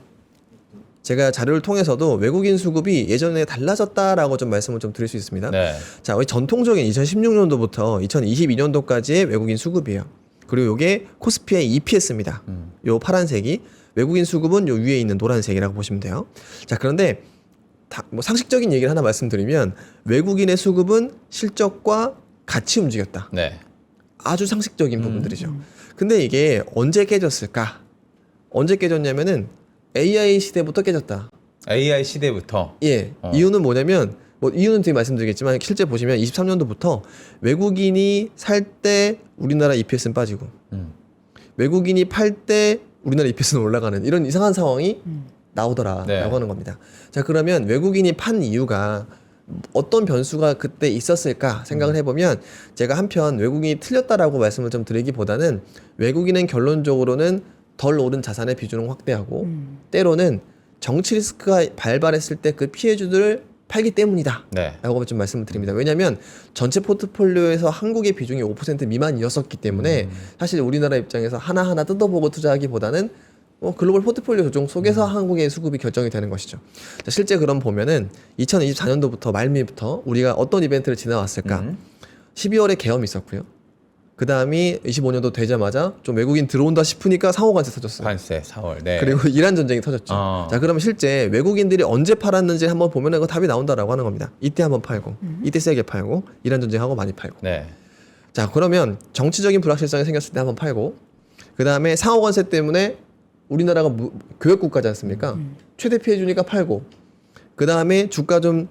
Speaker 3: 제가 자료를 통해서도 외국인 수급이 예전에 달라졌다라고 좀 말씀을 좀 드릴 수 있습니다.
Speaker 2: 네.
Speaker 3: 자, 우리 전통적인 2016년도부터 2022년도까지의 외국인 수급이에요. 그리고 이게 코스피의 EPS입니다. 요 파란색이 외국인 수급은 요 위에 있는 노란색이라고 보시면 돼요. 자, 그런데 뭐 상식적인 얘기를 하나 말씀드리면 외국인의 수급은 실적과 같이 움직였다.
Speaker 2: 네.
Speaker 3: 아주 상식적인 부분들이죠. 근데 이게 언제 깨졌을까? 언제 깨졌냐면은 AI 시대부터 깨졌다.
Speaker 2: AI 시대부터.
Speaker 3: 예. 이유는 뭐냐면 뭐 이유는 뒤에 말씀드리겠지만 실제 보시면 23년도부터 외국인이 살 때 우리나라 EPS는 빠지고 외국인이 팔 때 우리나라 EPS는 올라가는 이런 이상한 상황이 나오더라라고
Speaker 2: 네.
Speaker 3: 하는 겁니다. 자, 그러면 외국인이 판 이유가 어떤 변수가 그때 있었을까 생각을 해보면 제가 한편 외국인이 틀렸다라고 말씀을 좀 드리기보다는 외국인은 결론적으로는 덜 오른 자산의 비중을 확대하고 때로는 정치 리스크가 발발했을 때 그 피해주들을 팔기 때문이다.
Speaker 2: 네.
Speaker 3: 라고 좀 말씀을 드립니다. 왜냐하면 전체 포트폴리오에서 한국의 비중이 5% 미만이었었기 때문에 사실 우리나라 입장에서 하나하나 뜯어보고 투자하기보다는 글로벌 포트폴리오 조정 속에서 한국의 수급이 결정이 되는 것이죠. 자, 실제 그럼 보면은 2024년도부터 말미부터 우리가 어떤 이벤트를 지나왔을까? 12월에 계엄이 있었고요. 그 다음이 25년도 되자마자 좀 외국인 들어온다 싶으니까 상호관세 터졌어요.
Speaker 2: 관세 4월. 네.
Speaker 3: 그리고 이란 전쟁이 터졌죠. 자, 그러면 실제 외국인들이 언제 팔았는지 한번 보면 그 답이 나온다라고 하는 겁니다. 이때 한번 팔고, 이때 세게 팔고, 이란 전쟁하고 많이 팔고.
Speaker 2: 네.
Speaker 3: 자, 그러면 정치적인 불확실성이 생겼을 때 한번 팔고, 그 다음에 상호관세 때문에 우리나라가 교역국가지 않습니까? 최대 피해 주니까 팔고, 그 다음에 주가 좀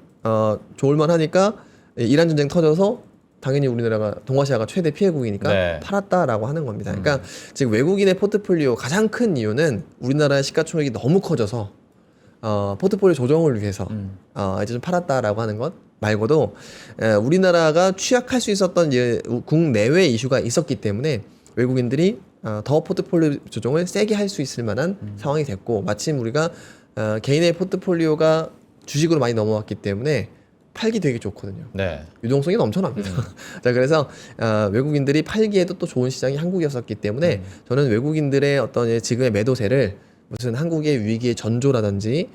Speaker 3: 좋을만 하니까 이란 전쟁 터져서 당연히 우리나라가 동아시아가 최대 피해국이니까
Speaker 2: 네.
Speaker 3: 팔았다라고 하는 겁니다. 그러니까 지금 외국인의 포트폴리오 가장 큰 이유는 우리나라의 시가총액이 너무 커져서 포트폴리오 조정을 위해서 이제 좀 팔았다라고 하는 것 말고도 우리나라가 취약할 수 있었던 국내외 이슈가 있었기 때문에 외국인들이 더 포트폴리오 조정을 세게 할 수 있을 만한 상황이 됐고 마침 우리가 개인의 포트폴리오가 주식으로 많이 넘어왔기 때문에 팔기 되게 좋거든요.
Speaker 2: 네.
Speaker 3: 유동성이 넘쳐납니다. 자, 그래서 외국인들이 팔기에도 또 좋은 시장이 한국이었었기 때문에 저는 외국인들의 어떤 지금의 매도세를 무슨 한국의 위기의 전조라든지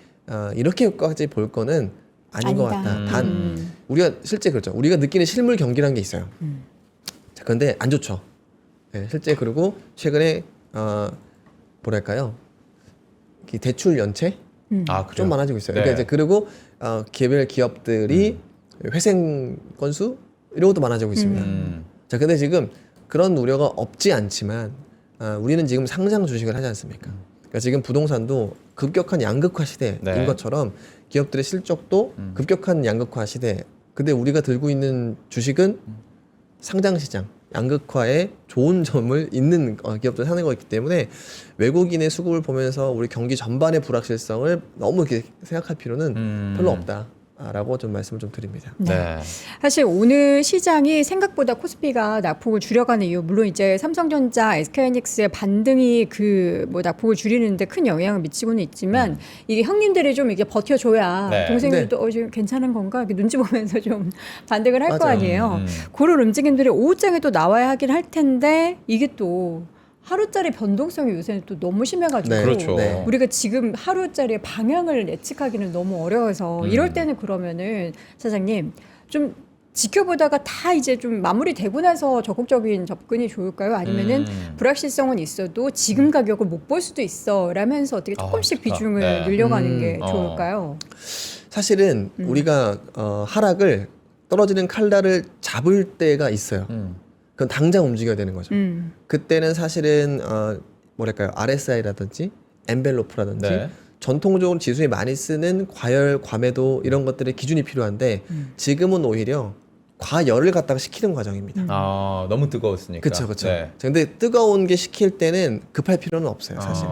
Speaker 3: 이렇게까지 볼 거는 아닌 것 같다. 단 우리가 실제 그렇죠. 우리가 느끼는 실물 경기라는 게 있어요. 자, 그런데 안 좋죠. 네, 실제 그리고 최근에 뭐랄까요? 대출 연체
Speaker 2: 아,
Speaker 3: 좀 많아지고 있어요.
Speaker 2: 네.
Speaker 3: 그러니까 이제 그리고 개별 기업들이 회생 건수 이런 것도 많아지고 있습니다. 자, 근데 지금 그런 우려가 없지 않지만 우리는 지금 상장 주식을 하지 않습니까? 그러니까 지금 부동산도 급격한 양극화 시대인
Speaker 2: 네.
Speaker 3: 것처럼 기업들의 실적도 급격한 양극화 시대. 근데 우리가 들고 있는 주식은 상장 시장, 양극화에 좋은 점을 있는 기업들 사는 거기 때문에 외국인의 수급을 보면서 우리 경기 전반의 불확실성을 너무 이렇게 생각할 필요는 별로 없다라고 좀 말씀을 좀 드립니다.
Speaker 2: 네.
Speaker 1: 사실 오늘 시장이 생각보다 코스피가 낙폭을 줄여가는 이유, 물론 이제 삼성전자, SK하이닉스의 반등이 그 뭐 낙폭을 줄이는데 큰 영향을 미치고는 있지만 이게 형님들이 좀 이게 버텨줘야
Speaker 2: 네.
Speaker 1: 동생들도 지금 괜찮은 건가 이렇게 눈치 보면서 좀 반등을 할 거
Speaker 3: 맞아요.
Speaker 1: 아니에요. 그런 움직임들이 오후장에 또 나와야 하긴 할 텐데 이게 또 하루짜리 변동성이 요새는 또 너무 심해가지고
Speaker 3: 네.
Speaker 2: 그렇죠.
Speaker 3: 네.
Speaker 1: 우리가 지금 하루짜리의 방향을 예측하기는 너무 어려워서 이럴 때는 그러면은 사장님 좀 지켜보다가 다 이제 좀 마무리되고 나서 적극적인 접근이 좋을까요? 아니면은 불확실성은 있어도 지금 가격을 못 볼 수도 있어 라면서 어떻게 조금씩
Speaker 2: 좋다.
Speaker 1: 비중을
Speaker 2: 네.
Speaker 1: 늘려가는 게 좋을까요?
Speaker 3: 사실은 우리가 하락을 떨어지는 칼날을 잡을 때가 있어요. 그건 당장 움직여야 되는 거죠. 그때는 사실은 뭐랄까요, RSI라든지 엔벨로프라든지
Speaker 2: 네.
Speaker 3: 전통적으로 지수에 많이 쓰는 과열, 과매도 이런 것들의 기준이 필요한데 지금은 오히려 과열을 갖다가 식히는 과정입니다.
Speaker 2: 아, 너무 뜨거웠으니까.
Speaker 3: 그렇죠, 그렇죠.
Speaker 2: 네.
Speaker 3: 근데 뜨거운 게 식힐 때는 급할 필요는 없어요, 사실.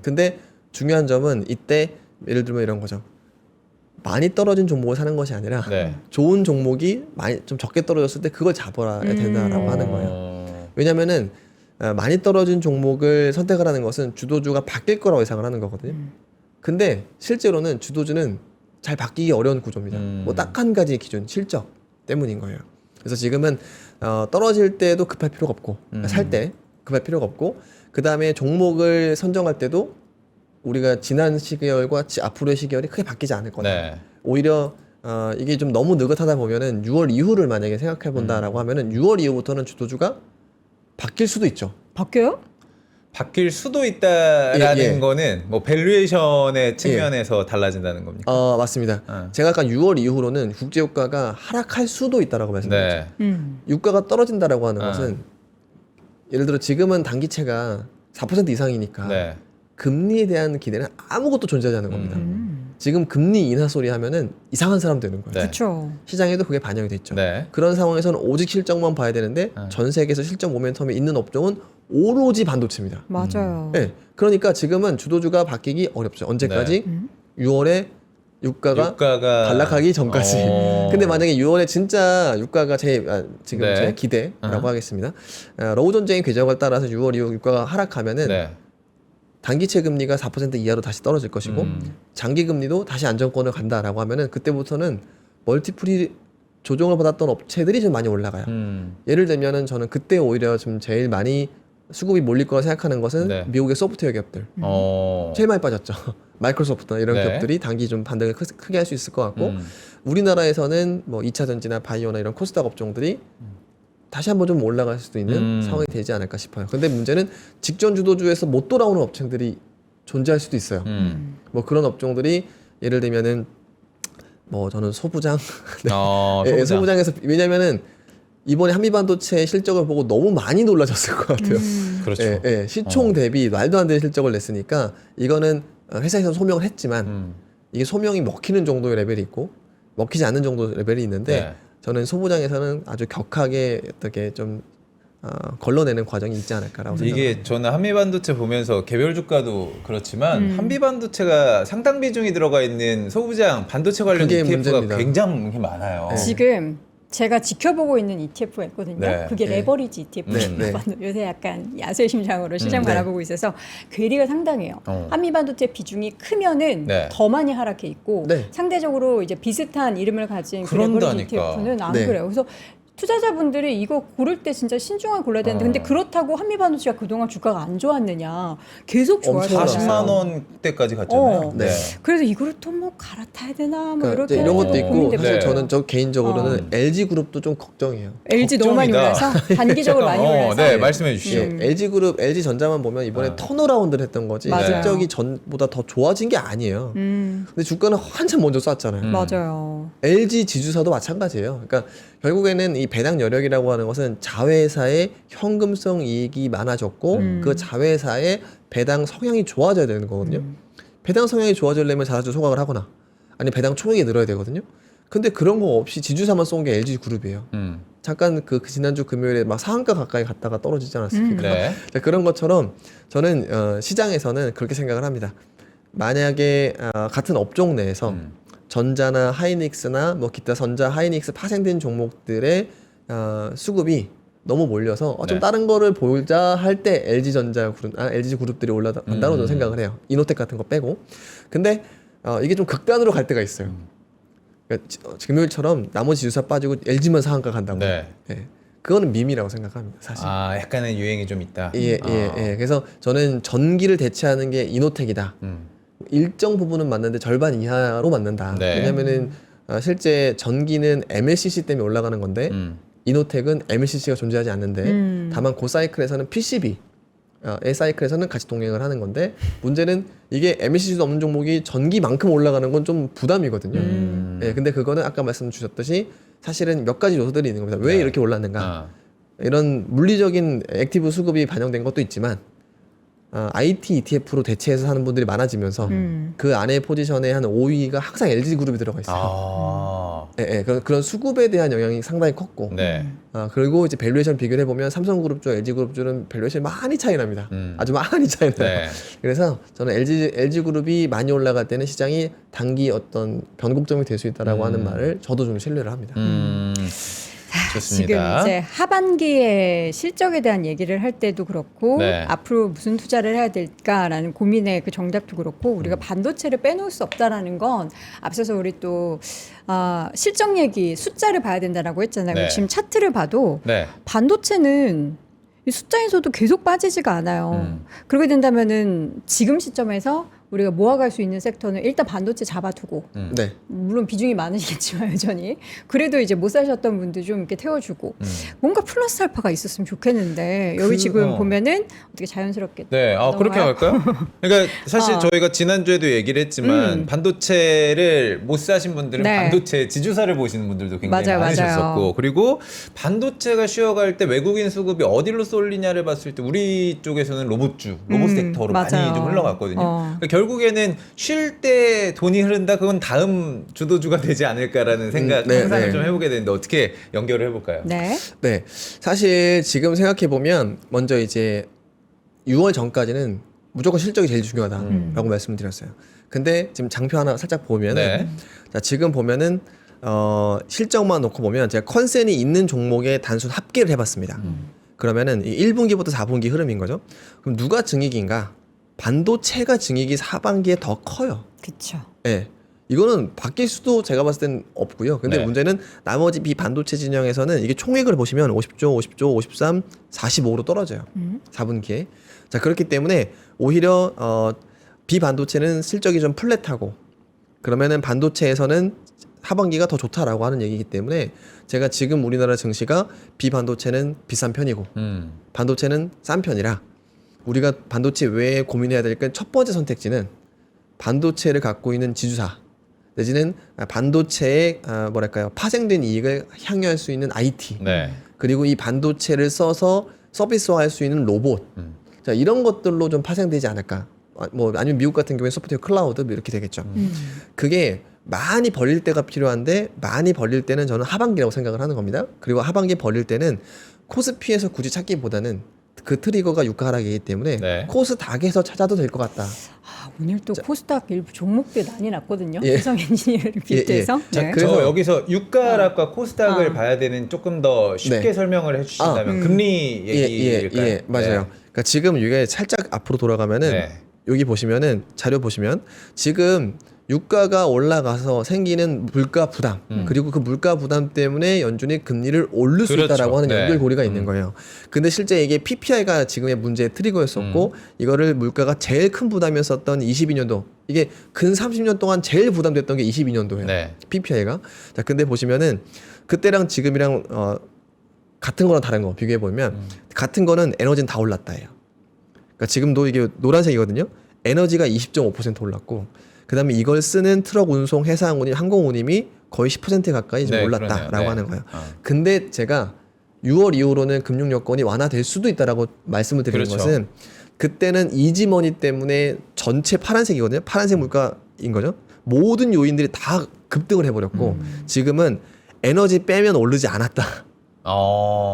Speaker 3: 근데 중요한 점은 이때 예를 들면 이런 거죠. 많이 떨어진 종목을 사는 것이 아니라
Speaker 2: 네.
Speaker 3: 좋은 종목이 많이 좀 적게 떨어졌을 때 그걸 잡아야 된다라고 하는 거예요. 왜냐면은 많이 떨어진 종목을 선택을 하는 것은 주도주가 바뀔 거라고 예상을 하는 거거든요. 근데 실제로는 주도주는 잘 바뀌기 어려운 구조입니다. 뭐 딱 한 가지 기준, 실적 때문인 거예요. 그래서 지금은 떨어질 때도 급할 필요가 없고 살 때 급할 필요가 없고 그 다음에 종목을 선정할 때도 우리가 지난 시계열과 앞으로의 시계열이 크게 바뀌지 않을 거다.
Speaker 2: 네.
Speaker 3: 오히려 이게 좀 너무 느긋하다 보면은 6월 이후를 만약에 생각해 본다라고 하면은 6월 이후부터는 주도주가 바뀔 수도 있죠.
Speaker 1: 바뀌어요?
Speaker 2: 바뀔 수도 있다라는
Speaker 3: 예, 예.
Speaker 2: 거는 뭐 밸류에이션의 측면에서 달라진다는 겁니까?
Speaker 3: 맞습니다.
Speaker 2: 어.
Speaker 3: 제가 아까 6월 이후로는 국제 유가가 하락할 수도 있다라고 말씀드렸죠.
Speaker 2: 네.
Speaker 3: 유가가 떨어진다라고 하는
Speaker 2: 어.
Speaker 3: 것은 예를 들어 지금은 단기채가 4% 이상이니까
Speaker 2: 네.
Speaker 3: 금리에 대한 기대는 아무것도 존재하지 않는 겁니다. 지금 금리 인하 소리 하면은 이상한 사람 되는 거예요.
Speaker 2: 네.
Speaker 1: 그렇죠.
Speaker 3: 시장에도 그게 반영이 됐죠.
Speaker 2: 네.
Speaker 3: 그런 상황에서는 오직 실적만 봐야 되는데 전 세계에서 실적 모멘텀이 있는 업종은 오로지 반도체입니다.
Speaker 1: 맞아요.
Speaker 3: 네. 그러니까 지금은 주도주가 바뀌기 어렵죠. 언제까지? 6월에 유가가 단락하기 전까지. 근데 만약에 6월에 진짜 유가가 지금
Speaker 2: 네.
Speaker 3: 제 기대라고 하겠습니다. 러우 전쟁의 궤적을 따라서 6월 이후 유가가 하락하면은
Speaker 2: 네.
Speaker 3: 단기채 금리가 4% 이하로 다시 떨어질 것이고 장기 금리도 다시 안정권을 간다라고 하면은 그때부터는 멀티플이 조정을 받았던 업체들이 좀 많이 올라가요. 예를 들면은 저는 그때 오히려 좀 제일 많이 수급이 몰릴 거라 생각하는 것은
Speaker 2: 네.
Speaker 3: 미국의 소프트웨어 기업들 제일 많이 빠졌죠. 마이크로소프트나 이런
Speaker 2: 네.
Speaker 3: 기업들이 단기 좀 반등을 크게 할 수 있을 것 같고 우리나라에서는 뭐 2차 전지나 바이오나 이런 코스닥 업종들이 다시 한번 좀 올라갈 수도 있는 상황이 되지 않을까 싶어요. 근데 문제는 직전 주도주에서 못 돌아오는 업종들이 존재할 수도 있어요. 뭐 그런 업종들이 예를 들면은 뭐 저는 소부장, 예, 소부장에서 왜냐면은 이번에 한미반도체 실적을 보고 너무 많이 놀라셨을 것 같아요.
Speaker 2: 그렇죠.
Speaker 3: 예, 예, 시총 대비 말도 안 되는 실적을 냈으니까 이거는 회사에서 소명을 했지만 이게 소명이 먹히는 정도의 레벨이 있고 먹히지 않는 정도의 레벨이 있는데
Speaker 2: 네.
Speaker 3: 저는 소부장에서는 아주 격하게 어떻게 좀 걸러내는 과정이 있지 않을까라고 생각합니다.
Speaker 2: 이게 저는 한미반도체 보면서 개별 주가도 그렇지만 한미반도체가 상당 비중이 들어가 있는 소부장 반도체 관련
Speaker 3: 그게
Speaker 2: ETF가
Speaker 3: 문제입니다.
Speaker 2: 굉장히 많아요.
Speaker 1: 지금 제가 지켜보고 있는 ETF가 있거든요.
Speaker 2: 네.
Speaker 1: 그게
Speaker 3: 네.
Speaker 1: 레버리지 ETF.
Speaker 3: 네.
Speaker 1: 요새 약간 야수의 심장으로 시장
Speaker 3: 네.
Speaker 1: 바라보고 있어서 괴리가 상당해요. 한미반도체 비중이 크면은
Speaker 2: 네.
Speaker 1: 더 많이 하락해 있고
Speaker 3: 네.
Speaker 1: 상대적으로 이제 비슷한 이름을 가진 그 레버리지
Speaker 2: 그런다니까.
Speaker 1: ETF는 안
Speaker 3: 네.
Speaker 1: 그래요. 그래서 투자자분들이 이거 고를 때 진짜 신중하게 골라야 되는데 근데 그렇다고 한미반도체가 그동안 주가가 안 좋았느냐. 계속
Speaker 3: 엄청
Speaker 1: 좋았어요.
Speaker 2: 40만 원대까지 갔잖아요.
Speaker 1: 네. 그래서 이거를 또 뭐 갈아타야 되나 뭐
Speaker 3: 그러니까
Speaker 1: 이렇게
Speaker 3: 이제 이런 것도
Speaker 1: 해가지고
Speaker 3: 있고
Speaker 1: 고민돼요.
Speaker 3: 사실
Speaker 2: 네.
Speaker 3: 저는 저 개인적으로는 LG 그룹도 좀 걱정이에요.
Speaker 1: LG 너무 많이
Speaker 2: 걱정이다.
Speaker 1: 올라서 단기적으로 많이 올라서
Speaker 2: 네, 말씀해 주시죠.
Speaker 3: 예, LG 그룹, LG 전자만 보면 이번에 턴어라운드를 했던 거지
Speaker 1: 맞아요.
Speaker 3: 실적이 전보다 더 좋아진 게 아니에요. 근데 주가는 한참 먼저 쐈잖아요.
Speaker 1: 맞아요.
Speaker 3: LG 지주사도 마찬가지예요. 그러니까 결국에는 이 배당 여력이라고 하는 것은 자회사의 현금성 이익이 많아졌고 그 자회사의 배당 성향이 좋아져야 되는 거거든요. 배당 성향이 좋아지려면 자주 소각을 하거나 아니 배당 총액이 늘어야 되거든요. 근데 그런 거 없이 지주사만 쏜 게 LG 그룹이에요. 잠깐 그 지난주 금요일에 막 상한가 가까이 갔다가 떨어지지 않았습니까?
Speaker 2: 네.
Speaker 3: 그런 것처럼 저는 시장에서는 그렇게 생각을 합니다. 만약에 같은 업종 내에서 전자나 하이닉스나 뭐 기타 전자, 하이닉스 파생된 종목들의 수급이 너무 몰려서 좀
Speaker 2: 네. 다른
Speaker 3: 다른 거를 보자 할 때 LG 전자 그룹, LG 그룹들이 올라간다고 저는 생각을 해요. 이노텍 같은 거 빼고. 근데 이게 좀 극단으로 갈 때가 있어요. 그러니까 금요일처럼 나머지 주사 빠지고 LG만 상한가 간다고.
Speaker 2: 네.
Speaker 3: 예. 그거는 밈이라고 생각합니다, 사실.
Speaker 2: 약간의 유행이 좀 있다.
Speaker 3: 예. 그래서 저는 전기를 대체하는 게 이노텍이다. 일정 부분은 맞는데 절반 이하로 맞는다.
Speaker 2: 네.
Speaker 3: 왜냐면은 실제 전기는 MLCC 때문에 올라가는 건데 이노텍은 MLCC가 존재하지 않는데 다만 그 사이클에서는 PCB 의 사이클에서는 같이 동행을 하는 건데 문제는 이게 MLCC도 없는 종목이 전기만큼 올라가는 건 좀 부담이거든요. 예, 근데 그거는 아까 말씀 주셨듯이 사실은 몇 가지 요소들이 있는 겁니다. 왜
Speaker 2: 네.
Speaker 3: 이렇게 올랐는가? 이런 물리적인 액티브 수급이 반영된 것도 있지만 IT ETF로 대체해서 하는 분들이 많아지면서 그 안에 포지션에 한 5위가 항상 LG 그룹이 들어가 있어요. 예, 그런 수급에 대한 영향이 상당히 컸고,
Speaker 2: 네.
Speaker 3: 그리고 이제 밸류에이션 비교를 해보면 삼성그룹주, LG그룹주는 밸류에이션이 많이 차이 납니다. 아주 많이 차이 나요.
Speaker 2: 네.
Speaker 3: 그래서 저는 LG그룹이 많이 올라갈 때는 시장이 단기 어떤 변곡점이 될 수 있다라고 하는 말을 저도 좀 신뢰를 합니다.
Speaker 1: 지금
Speaker 2: 좋습니다.
Speaker 1: 이제 하반기에 실적에 대한 얘기를 할 때도 그렇고
Speaker 2: 네.
Speaker 1: 앞으로 무슨 투자를 해야 될까라는 고민의 그 정답도 그렇고 우리가 반도체를 빼놓을 수 없다라는 건 앞서서 우리 또 실적 얘기 숫자를 봐야 된다라고 했잖아요.
Speaker 2: 네.
Speaker 1: 지금 차트를 봐도
Speaker 2: 네.
Speaker 1: 반도체는 이 숫자에서도 계속 빠지지가 않아요. 그렇게 된다면은 지금 시점에서 우리가 모아갈 수 있는 섹터는 일단 반도체 잡아두고
Speaker 3: 네.
Speaker 1: 물론 비중이 많으시겠지만 여전히 그래도 이제 못 사셨던 분들 좀 이렇게 태워주고 뭔가 플러스 알파가 있었으면 좋겠는데 여기 지금 보면은 어떻게 자연스럽게
Speaker 2: 네, 그렇게 할까요? 그러니까 사실 저희가 지난주에도 얘기를 했지만 반도체를 못 사신 분들은
Speaker 1: 네.
Speaker 2: 반도체 지주사를 보시는 분들도 굉장히
Speaker 1: 맞아요,
Speaker 2: 많으셨었고
Speaker 1: 맞아요.
Speaker 2: 그리고 반도체가 쉬어갈 때 외국인 수급이 어디로 쏠리냐를 봤을 때 우리 쪽에서는 로봇 섹터로
Speaker 1: 맞아요.
Speaker 2: 많이 좀 흘러갔거든요. 그러니까 결국에는 쉴 때 돈이 흐른다 그건 다음 주도주가 되지 않을까라는 생각
Speaker 3: 네,
Speaker 2: 상상을
Speaker 3: 네.
Speaker 2: 좀 해보게 되는데 어떻게 연결을 해볼까요?
Speaker 1: 네.
Speaker 3: 네. 사실 지금 생각해 보면 먼저 이제 6월 전까지는 무조건 실적이 제일 중요하다라고 말씀을 드렸어요. 근데 지금 장표 하나 살짝 보면은
Speaker 2: 네.
Speaker 3: 자, 지금 보면은 실적만 놓고 보면 제가 컨센이 있는 종목의 단순 합계를 해봤습니다. 그러면은 이 1분기부터 4분기 흐름인 거죠. 그럼 누가 증익인가? 반도체가 증익이 하반기에 더 커요.
Speaker 1: 그쵸.
Speaker 3: 예. 이거는 바뀔 수도 제가 봤을 땐 없고요. 근데
Speaker 2: 네.
Speaker 3: 문제는 나머지 비반도체 진영에서는 이게 총액을 보시면 50조, 53, 45로 떨어져요. 4분기에. 자, 그렇기 때문에 오히려 비반도체는 실적이 좀 플랫하고 그러면은 반도체에서는 하반기가 더 좋다라고 하는 얘기이기 때문에 제가 지금 우리나라 증시가 비반도체는 비싼 편이고 반도체는 싼 편이라 우리가 반도체 외에 고민해야 될 건 첫 번째 선택지는 반도체를 갖고 있는 지주사 내지는 반도체에 뭐랄까요 파생된 이익을 향유할 수 있는 IT
Speaker 2: 네.
Speaker 3: 그리고 이 반도체를 써서 서비스화할 수 있는 로봇 자 이런 것들로 좀 파생되지 않을까 뭐 아니면 미국 같은 경우에 소프트웨어 클라우드 뭐 이렇게 되겠죠. 그게 많이 벌릴 때가 필요한데 많이 벌릴 때는 저는 하반기라고 생각을 하는 겁니다. 그리고 하반기 벌릴 때는 코스피에서 굳이 찾기보다는 그 트리거가 유가 하락이기 때문에
Speaker 2: 네.
Speaker 3: 코스닥에서 찾아도 될 것 같다.
Speaker 1: 오늘 또 코스닥 일부 종목들 난리 났거든요.
Speaker 3: 예.
Speaker 1: 기성 엔지니어를 비롯해서.
Speaker 2: 자,
Speaker 1: 네.
Speaker 3: 그래서-
Speaker 2: 저 여기서 유가락과 코스닥을 봐야 되는 조금 더 쉽게
Speaker 3: 네.
Speaker 2: 설명을 해주신다면 금리 얘기일까요?
Speaker 3: 예, 맞아요. 그러니까 지금 이게 살짝 앞으로 돌아가면은
Speaker 2: 네.
Speaker 3: 여기 보시면은 자료 보시면 지금 유가가 올라가서 생기는 물가 부담 그리고 그 물가 부담 때문에 연준이 금리를 올릴 수
Speaker 2: 그렇죠.
Speaker 3: 있다라고 하는
Speaker 2: 네.
Speaker 3: 연결고리가 있는 거예요. 근데 실제 이게 PPI가 지금의 문제의 트리거였었고 이거를 물가가 제일 큰 부담이었었던 22년도 이게 근 30년 동안 제일 부담됐던 게 22년도예요.
Speaker 2: 네.
Speaker 3: PPI가. 자, 근데 보시면은 그때랑 지금이랑 같은 거랑 다른 거 비교해 보면 같은 거는 에너지는 다 올랐다예요. 그러니까 지금도 이게 노란색이거든요. 에너지가 20.5% 올랐고 그다음에 이걸 쓰는 트럭 운송, 해상 운임, 항공 운임이 거의 10% 가까이 좀
Speaker 2: 네,
Speaker 3: 올랐다라고
Speaker 2: 그러네요. 네.
Speaker 3: 하는 거예요. 근데 제가 6월 이후로는 금융 여건이 완화될 수도 있다라고 말씀을 드리는
Speaker 2: 그렇죠.
Speaker 3: 것은 그때는 이지머니 때문에 전체 파란색이거든요. 파란색 물가인 거죠. 모든 요인들이 다 급등을 해버렸고 지금은 에너지 빼면 오르지 않았다.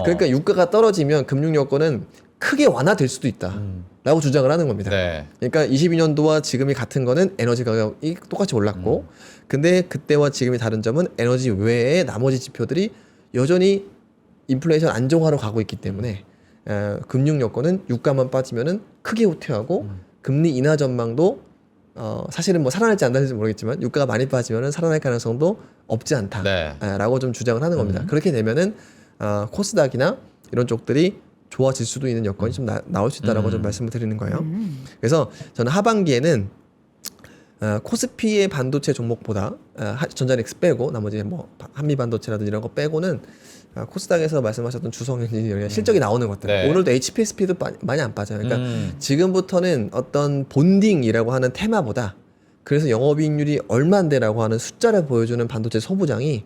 Speaker 3: 그러니까 유가가 떨어지면 금융 여건은 크게 완화될 수도 있다라고 주장을 하는 겁니다.
Speaker 2: 네.
Speaker 3: 그러니까 22년도와 지금이 같은 거는 에너지 가격이 똑같이 올랐고 근데 그때와 지금이 다른 점은 에너지 외에 나머지 지표들이 여전히 인플레이션 안정화로 가고 있기 때문에 금융 여건은 유가만 빠지면은 크게 후퇴하고 금리 인하 전망도 사실은 뭐 살아날지 안 살아날지 모르겠지만 유가가 많이 빠지면은 살아날 가능성도 없지 않다라고 좀 주장을 하는 겁니다. 그렇게 되면은 코스닥이나 이런 쪽들이 좋아질 수도 있는 여건이 좀 나올 수 있다라고 좀 말씀을 드리는 거예요. 그래서 저는 하반기에는 코스피의 반도체 종목보다 전자닉스 빼고 나머지 뭐 한미 반도체라든지 이런 거 빼고는 코스닥에서 말씀하셨던 주성 엔지니어링 실적이 나오는 것들
Speaker 2: 네.
Speaker 3: 오늘도 HPSP도 많이 안 빠져요. 그러니까 지금부터는 어떤 본딩이라고 하는 테마보다 그래서 영업이익률이 얼마인데라고 하는 숫자를 보여주는 반도체 소부장이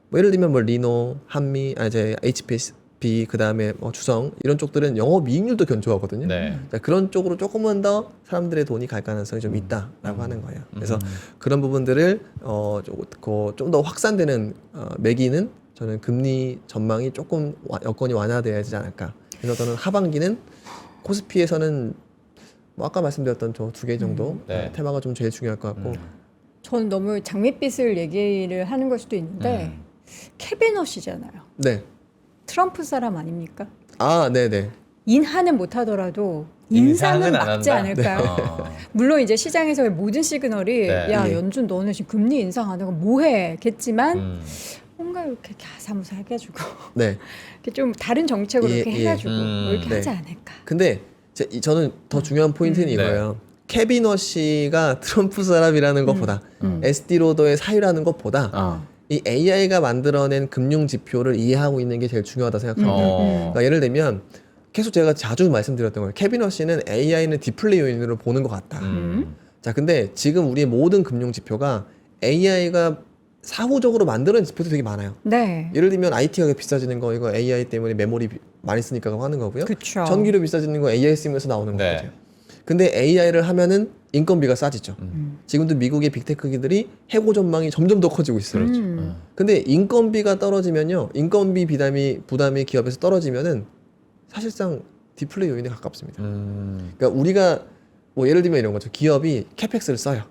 Speaker 3: 뭐 예를 들면 뭐 리노, 한미, 이제 HPSP 그다음에 뭐 주성 이런 쪽들은 영업이익률도 견조하거든요.
Speaker 2: 네.
Speaker 3: 자, 그런 쪽으로 조금은 더 사람들의 돈이 갈 가능성이 좀 있다라고 하는 거예요. 그래서 그런 부분들을 좀 더 확산되는 매기는 저는 금리 전망이 조금 여건이 완화돼야 되지 않을까. 그래서 저는 하반기는 코스피에서는 뭐 아까 말씀드렸던 저 두 개 정도
Speaker 2: 네.
Speaker 3: 테마가 좀 제일 중요할 것 같고.
Speaker 1: 저는 너무 장밋빛을 얘기를 하는 걸 수도 있는데 캐비넛이잖아요.
Speaker 3: 네.
Speaker 1: 트럼프 사람 아닙니까?
Speaker 3: 아, 네네.
Speaker 1: 인하는 못하더라도 인상은
Speaker 2: 안
Speaker 1: 막지
Speaker 2: 한다?
Speaker 1: 않을까요? 물론 이제 시장에서의 모든 시그널이
Speaker 2: 네.
Speaker 1: 야
Speaker 3: 예.
Speaker 1: 연준 너는 지금 금리 인상 안 하고 뭐해겠지만 뭔가 이렇게 가사무사하게 해주고
Speaker 3: 네.
Speaker 1: 이렇게 좀 다른 정책으로
Speaker 3: 예,
Speaker 1: 이렇게
Speaker 3: 예.
Speaker 1: 해가지고 뭐 이렇게
Speaker 3: 네.
Speaker 1: 하지 않을까.
Speaker 3: 근데 저는 더 중요한 포인트는
Speaker 2: 네.
Speaker 3: 이거예요. 캐비너시가 트럼프 사람이라는 것보다 SD 로더의 사유라는 것보다 이 AI가 만들어낸 금융 지표를 이해하고 있는 게 제일 중요하다 생각합니다. 그러니까 예를 들면 계속 제가 자주 말씀드렸던 거예요. 캐비너시는 AI는 디플레이 요인으로 보는 것 같다. 자, 근데 지금 우리의 모든 금융 지표가 AI가 사후적으로 만드는 지표도 되게 많아요.
Speaker 1: 네.
Speaker 3: 예를 들면 IT가 비싸지는 거 이거 AI 때문에 메모리 많이 쓰니까 하는 거고요.
Speaker 1: 그쵸.
Speaker 3: 전기료 비싸지는 거 AI 쓰면서 나오는
Speaker 2: 네.
Speaker 3: 거죠. 근데 AI를 하면은 인건비가 싸지죠. 지금도 미국의 빅테크기들이 해고 전망이 점점 더 커지고 있어요. 근데 인건비가 떨어지면요, 인건비 부담이 기업에서 떨어지면은 사실상 디플레이 요인에 가깝습니다. 그러니까 우리가 뭐 예를 들면 이런 거죠. 기업이 캐펙스를 써요.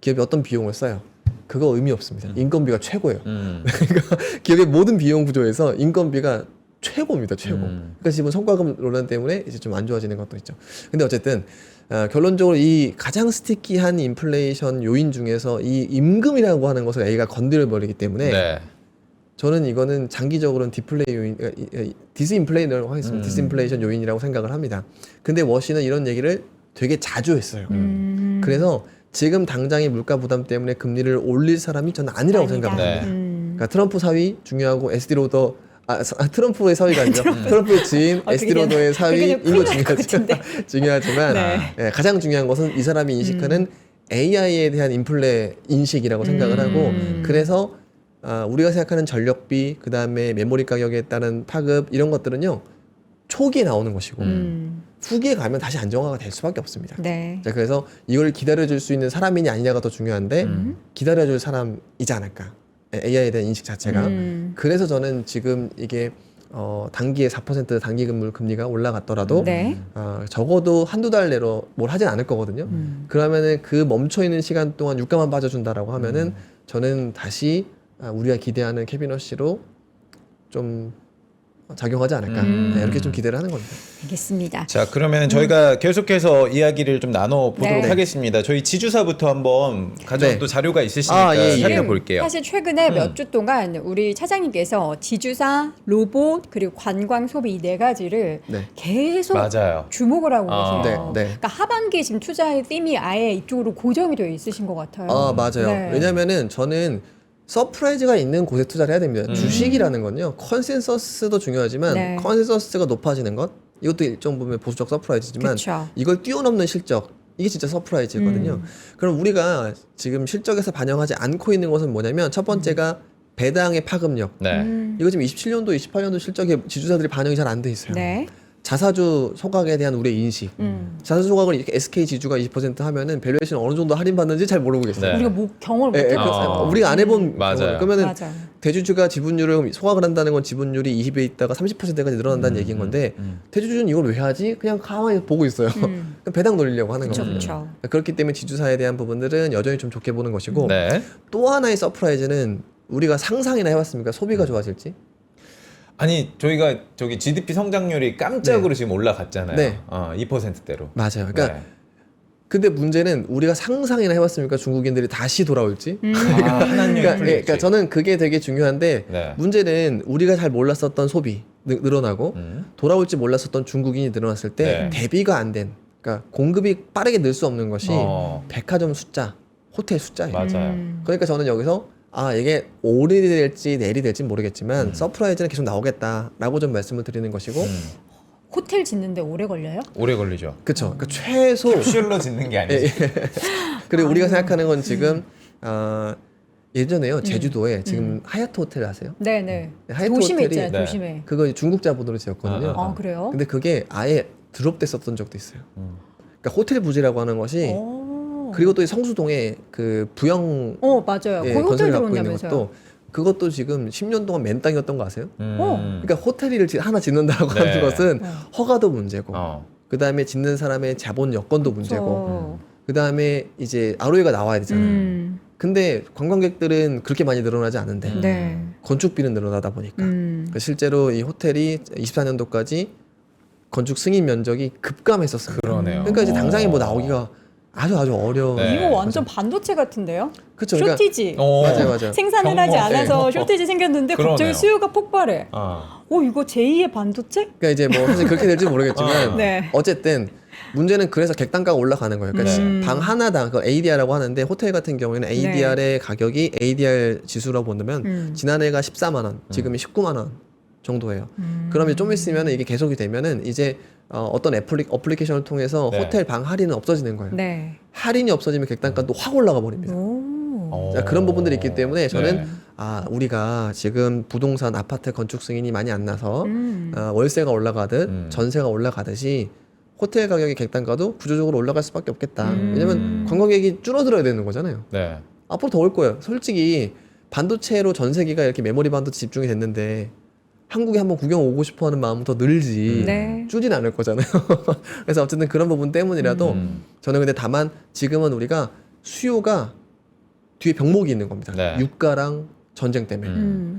Speaker 3: 기업이 어떤 비용을 써요. 그거 의미 없습니다. 인건비가 최고예요. 그러니까 기업의 모든 비용 구조에서 인건비가 최고입니다. 최고. 그러니까 지금 성과급 논란 때문에 이제 좀 안 좋아지는 것도 있죠. 근데 어쨌든 결론적으로 이 가장 스티키한 인플레이션 요인 중에서 이 임금이라고 하는 것을 A가 건드려버리기 때문에
Speaker 2: 네.
Speaker 3: 저는 이거는 장기적으로는 디플레이 요인, 디스인플레이라고 하겠습니다. 디스인플레이션 요인이라고 생각을 합니다. 근데 워시는 이런 얘기를 되게 자주 했어요. 그래서 지금 당장의 물가 부담 때문에 금리를 올릴 사람이 저는 아니라고
Speaker 1: 아니다.
Speaker 3: 생각합니다.
Speaker 2: 네.
Speaker 3: 그러니까 트럼프 사위 중요하고 SD 로더 트럼프의 사위가 아니죠. 트럼프의 지인 SD 로더의 사위인 거 중요하지만
Speaker 1: 네.
Speaker 3: 예, 가장 중요한 것은 이 사람이 인식하는 AI에 대한 인플레 인식이라고 생각을 하고 그래서 우리가 생각하는 전력비 그 다음에 메모리 가격에 따른 파급 이런 것들은요 초기에 나오는 것이고 후기에 가면 다시 안정화가 될 수밖에 없습니다.
Speaker 1: 네.
Speaker 3: 자, 그래서 이걸 기다려줄 수 있는 사람이냐 아니냐가 더 중요한데 기다려줄 사람이지 않을까. AI에 대한 인식 자체가. 그래서 저는 지금 이게 단기에 4% 단기금물 금리가 올라갔더라도
Speaker 1: 네.
Speaker 3: 적어도 한두 달 내로 뭘 하진 않을 거거든요. 그러면은 그 멈춰 있는 시간 동안 유가만 빠져준다라고 하면은 저는 다시 우리가 기대하는 캐비너시로 좀 작용하지 않을까. 네, 이렇게 좀 기대를 하는 겁니다.
Speaker 1: 알겠습니다.
Speaker 2: 자, 그러면 저희가 계속해서 이야기를 좀 나눠보도록
Speaker 1: 네.
Speaker 2: 하겠습니다. 저희 지주사부터 한번 가져온
Speaker 3: 네.
Speaker 2: 또 자료가 있으시니까
Speaker 3: 예, 예.
Speaker 2: 살펴볼게요.
Speaker 1: 사실 최근에 몇 주 동안 우리 차장님께서 지주사, 로봇 그리고 관광 소비 이 네 가지를
Speaker 3: 네.
Speaker 1: 계속
Speaker 2: 맞아요.
Speaker 1: 주목을 하고 계세요.
Speaker 3: 네, 네.
Speaker 1: 그러니까 하반기 지금 투자의 팀이 아예 이쪽으로 고정이 되어 있으신 것 같아요.
Speaker 3: 맞아요.
Speaker 1: 네.
Speaker 3: 왜냐면은 저는 서프라이즈가 있는 곳에 투자를 해야 됩니다. 주식이라는 건요. 컨센서스도 중요하지만
Speaker 1: 네.
Speaker 3: 컨센서스가 높아지는 것 이것도 일정 부분 보수적 서프라이즈지만
Speaker 1: 그쵸.
Speaker 3: 이걸 뛰어넘는 실적 이게 진짜 서프라이즈거든요. 그럼 우리가 지금 실적에서 반영하지 않고 있는 것은 뭐냐면 첫 번째가 배당의 파급력.
Speaker 2: 네.
Speaker 3: 이거 지금 27년도, 28년도 실적에 지주사들이 반영이 잘 안 돼 있어요.
Speaker 1: 네.
Speaker 3: 자사주 소각에 대한 우리의 인식. 자사주 소각을 이렇게 SK 지주가 20% 하면은 밸류에이션 어느 정도 할인받는지 잘 모르고 계세요.
Speaker 2: 네.
Speaker 1: 우리가 뭐 경험을
Speaker 3: 예,
Speaker 1: 못
Speaker 3: 예,
Speaker 1: 해봤어요.
Speaker 3: 우리가 안 해본
Speaker 2: 맞아요.
Speaker 3: 경우는. 그러면은
Speaker 1: 맞아요.
Speaker 3: 대주주가 지분율을 소각을 한다는 건 지분율이 20에 있다가 30%까지 늘어난다는 얘기인 건데 대주주는 이걸 왜 하지? 그냥 가만히 보고 있어요. 배당 노리려고 하는
Speaker 1: 그쵸,
Speaker 3: 거거든요.
Speaker 1: 그쵸.
Speaker 3: 그렇기 때문에 지주사에 대한 부분들은 여전히 좀 좋게 보는 것이고
Speaker 2: 네.
Speaker 3: 또 하나의 서프라이즈는 우리가 상상이나 해봤습니까? 소비가 좋아질지?
Speaker 2: 아니 저희가 저기 GDP 성장률이 깜짝으로 지금 올라갔잖아요.
Speaker 3: 네.
Speaker 2: 2%대로.
Speaker 3: 맞아요. 그러니까
Speaker 2: 네.
Speaker 3: 근데 문제는 우리가 상상이나 해봤습니까? 중국인들이 다시 돌아올지?
Speaker 2: 한한령이
Speaker 3: 그러니까 저는 그게 되게 중요한데
Speaker 2: 네.
Speaker 3: 문제는 우리가 잘 몰랐었던 소비 늘어나고 돌아올지 몰랐었던 중국인이 늘어났을 때
Speaker 2: 네.
Speaker 3: 대비가 안 된, 그러니까 공급이 빠르게 늘 수 없는 것이 백화점 숫자, 호텔 숫자예요.
Speaker 2: 맞아요.
Speaker 3: 그러니까 저는 여기서 이게 올이 될지 내일이 될지 모르겠지만 서프라이즈는 계속 나오겠다라고 좀 말씀을 드리는 것이고
Speaker 1: 호텔 짓는데 오래 걸려요?
Speaker 2: 오래 걸리죠.
Speaker 3: 그렇죠. 그러니까 최소
Speaker 2: 캡슐로 짓는 게 아니지.
Speaker 3: 그리고 우리가 생각하는 건 지금 예전에요 제주도에 지금 하얏트 호텔 아세요?
Speaker 1: 네네.
Speaker 3: 하얏트
Speaker 1: 도심에
Speaker 3: 호텔이
Speaker 1: 있잖아요.
Speaker 2: 네.
Speaker 1: 도심에.
Speaker 3: 그거 중국 자본으로 지었거든요.
Speaker 1: 아 그래요?
Speaker 3: 근데 그게 아예 드롭됐었던 적도 있어요. 그러니까 호텔 부지라고 하는 것이
Speaker 1: 오.
Speaker 3: 그리고 또 이 성수동에 그 부영
Speaker 1: 맞아요.
Speaker 3: 예,
Speaker 1: 거기 호텔
Speaker 3: 건설 갖고 있는
Speaker 1: 들어온다면서요.
Speaker 3: 그것도 지금 10년 동안 맨 땅이었던 거 아세요?
Speaker 1: 어.
Speaker 3: 그러니까 호텔을 하나 짓는다고
Speaker 2: 네.
Speaker 3: 하는 것은 허가도 문제고
Speaker 2: 어.
Speaker 3: 그 다음에 짓는 사람의 자본 여건도 문제고
Speaker 1: 그렇죠.
Speaker 3: 그 다음에 이제 ROE가 나와야 되잖아요. 근데 관광객들은 그렇게 많이 늘어나지 않은데
Speaker 1: 네.
Speaker 3: 건축비는 늘어나다 보니까 그러니까 실제로 이 호텔이 24년도까지 건축 승인 면적이 급감했었어요.
Speaker 2: 그러네요.
Speaker 3: 그러니까 이제 당장에 뭐 나오기가 아주 어려운.
Speaker 2: 네.
Speaker 1: 이거 완전 반도체 같은데요?
Speaker 3: 그렇죠.
Speaker 1: 쇼티지.
Speaker 3: 맞아요.
Speaker 1: 생산을 하지
Speaker 2: 경모,
Speaker 1: 않아서
Speaker 2: 네.
Speaker 1: 쇼티지 생겼는데 갑자기
Speaker 2: 그러네요.
Speaker 1: 수요가 폭발해. 이거 제2의 반도체?
Speaker 3: 그러니까 이제 뭐 사실 그렇게 될지 모르겠지만
Speaker 1: 네.
Speaker 3: 어쨌든 문제는 그래서 객단가가 올라가는 거예요. 그러니까 방 하나당 그 ADR라고 하는데 호텔 같은 경우에는 ADR의 가격이 ADR 지수로 본다면 지난해가 14만 원, 지금이 19만 원 정도예요. 그러면 좀 있으면 이게 계속이 되면은 이제 어떤 어플리케이션을 통해서
Speaker 2: 네.
Speaker 3: 호텔 방 할인은 없어지는 거예요.
Speaker 1: 네.
Speaker 3: 할인이 없어지면 객단가도 확 올라가 버립니다. 자, 그런 부분들이 있기 때문에 저는
Speaker 2: 네.
Speaker 3: 우리가 지금 부동산 아파트 건축 승인이 많이 안 나서 월세가 올라가듯 전세가 올라가듯이 호텔 가격의 객단가도 구조적으로 올라갈 수밖에 없겠다. 왜냐면 관광객이 줄어들어야 되는 거잖아요.
Speaker 2: 네.
Speaker 3: 앞으로 더 올 거예요. 솔직히 반도체로 전 세계가 이렇게 메모리 반도체 집중이 됐는데 한국에 한번 구경 오고 싶어 하는 마음은 더 늘지
Speaker 1: 네.
Speaker 3: 줄진 않을 거잖아요. 그래서 어쨌든 그런 부분 때문이라도 저는 근데 다만 지금은 우리가 수요가 뒤에 병목이 있는 겁니다.
Speaker 2: 네.
Speaker 3: 유가랑 전쟁 때문에.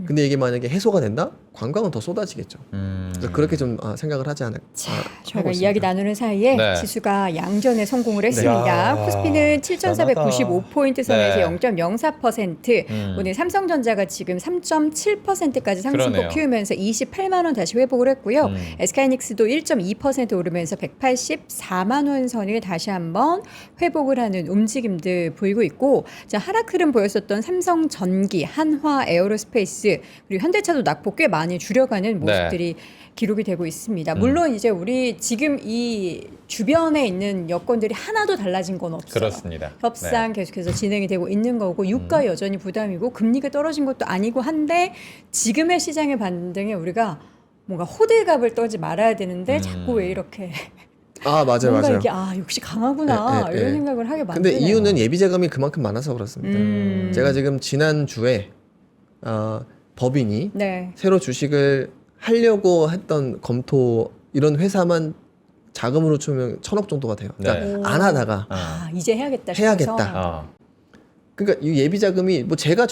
Speaker 3: 근데 이게 만약에 해소가 된다? 관광은 더 쏟아지겠죠. 그래서 그렇게 좀 생각을 하지 않을까.
Speaker 1: 자, 저희가 이야기 나누는 사이에
Speaker 2: 네.
Speaker 1: 지수가 양전에 성공을 했습니다.
Speaker 2: 야,
Speaker 1: 코스피는 7,495포인트 선에서
Speaker 2: 네.
Speaker 1: 0.04%, 오늘 삼성전자가 지금 3.7%까지 상승폭
Speaker 2: 그러네요.
Speaker 1: 키우면서 28만 원 다시 회복을 했고요. SK하이닉스도 1.2% 오르면서 184만 원 선을 다시 한번 회복을 하는 움직임들 보이고 있고, 자, 하락 흐름 보였었던 삼성전기, 한화 에어로스페이스 그리고 현대차도 낙폭 꽤 많이 줄여가는 모습들이 기록이 되고 있습니다. 물론 이제 우리 지금 이 주변에 있는 여건들이 하나도 달라진 건 없어요.
Speaker 2: 그렇습니다.
Speaker 1: 협상 계속해서 진행이 되고 있는 거고 유가 여전히 부담이고 금리가 떨어진 것도 아니고 한데 지금의 시장의 반등에 우리가 뭔가 호들갑을 떨지 말아야 되는데 자꾸 왜 이렇게
Speaker 3: 맞아요,
Speaker 1: 뭔가
Speaker 3: 맞아요.
Speaker 1: 이게 여기 강하구나 이런 생각을 하게 만드네요.
Speaker 3: 근데 이유는 예비 자금이 그만큼 많아서 그렇습니다. 제가 지금 지난 주에 법인이
Speaker 1: 네.
Speaker 3: 새로 주식을 하려고 했던 검토 이런 회사만 자금으로 치면 1,000억 정도가 돼요. 그러니까
Speaker 2: 네.
Speaker 3: 안 하다가
Speaker 1: 이제 해야겠다 싶어서
Speaker 3: 해야겠다. 그러니까 이 예비 자금이 뭐 제가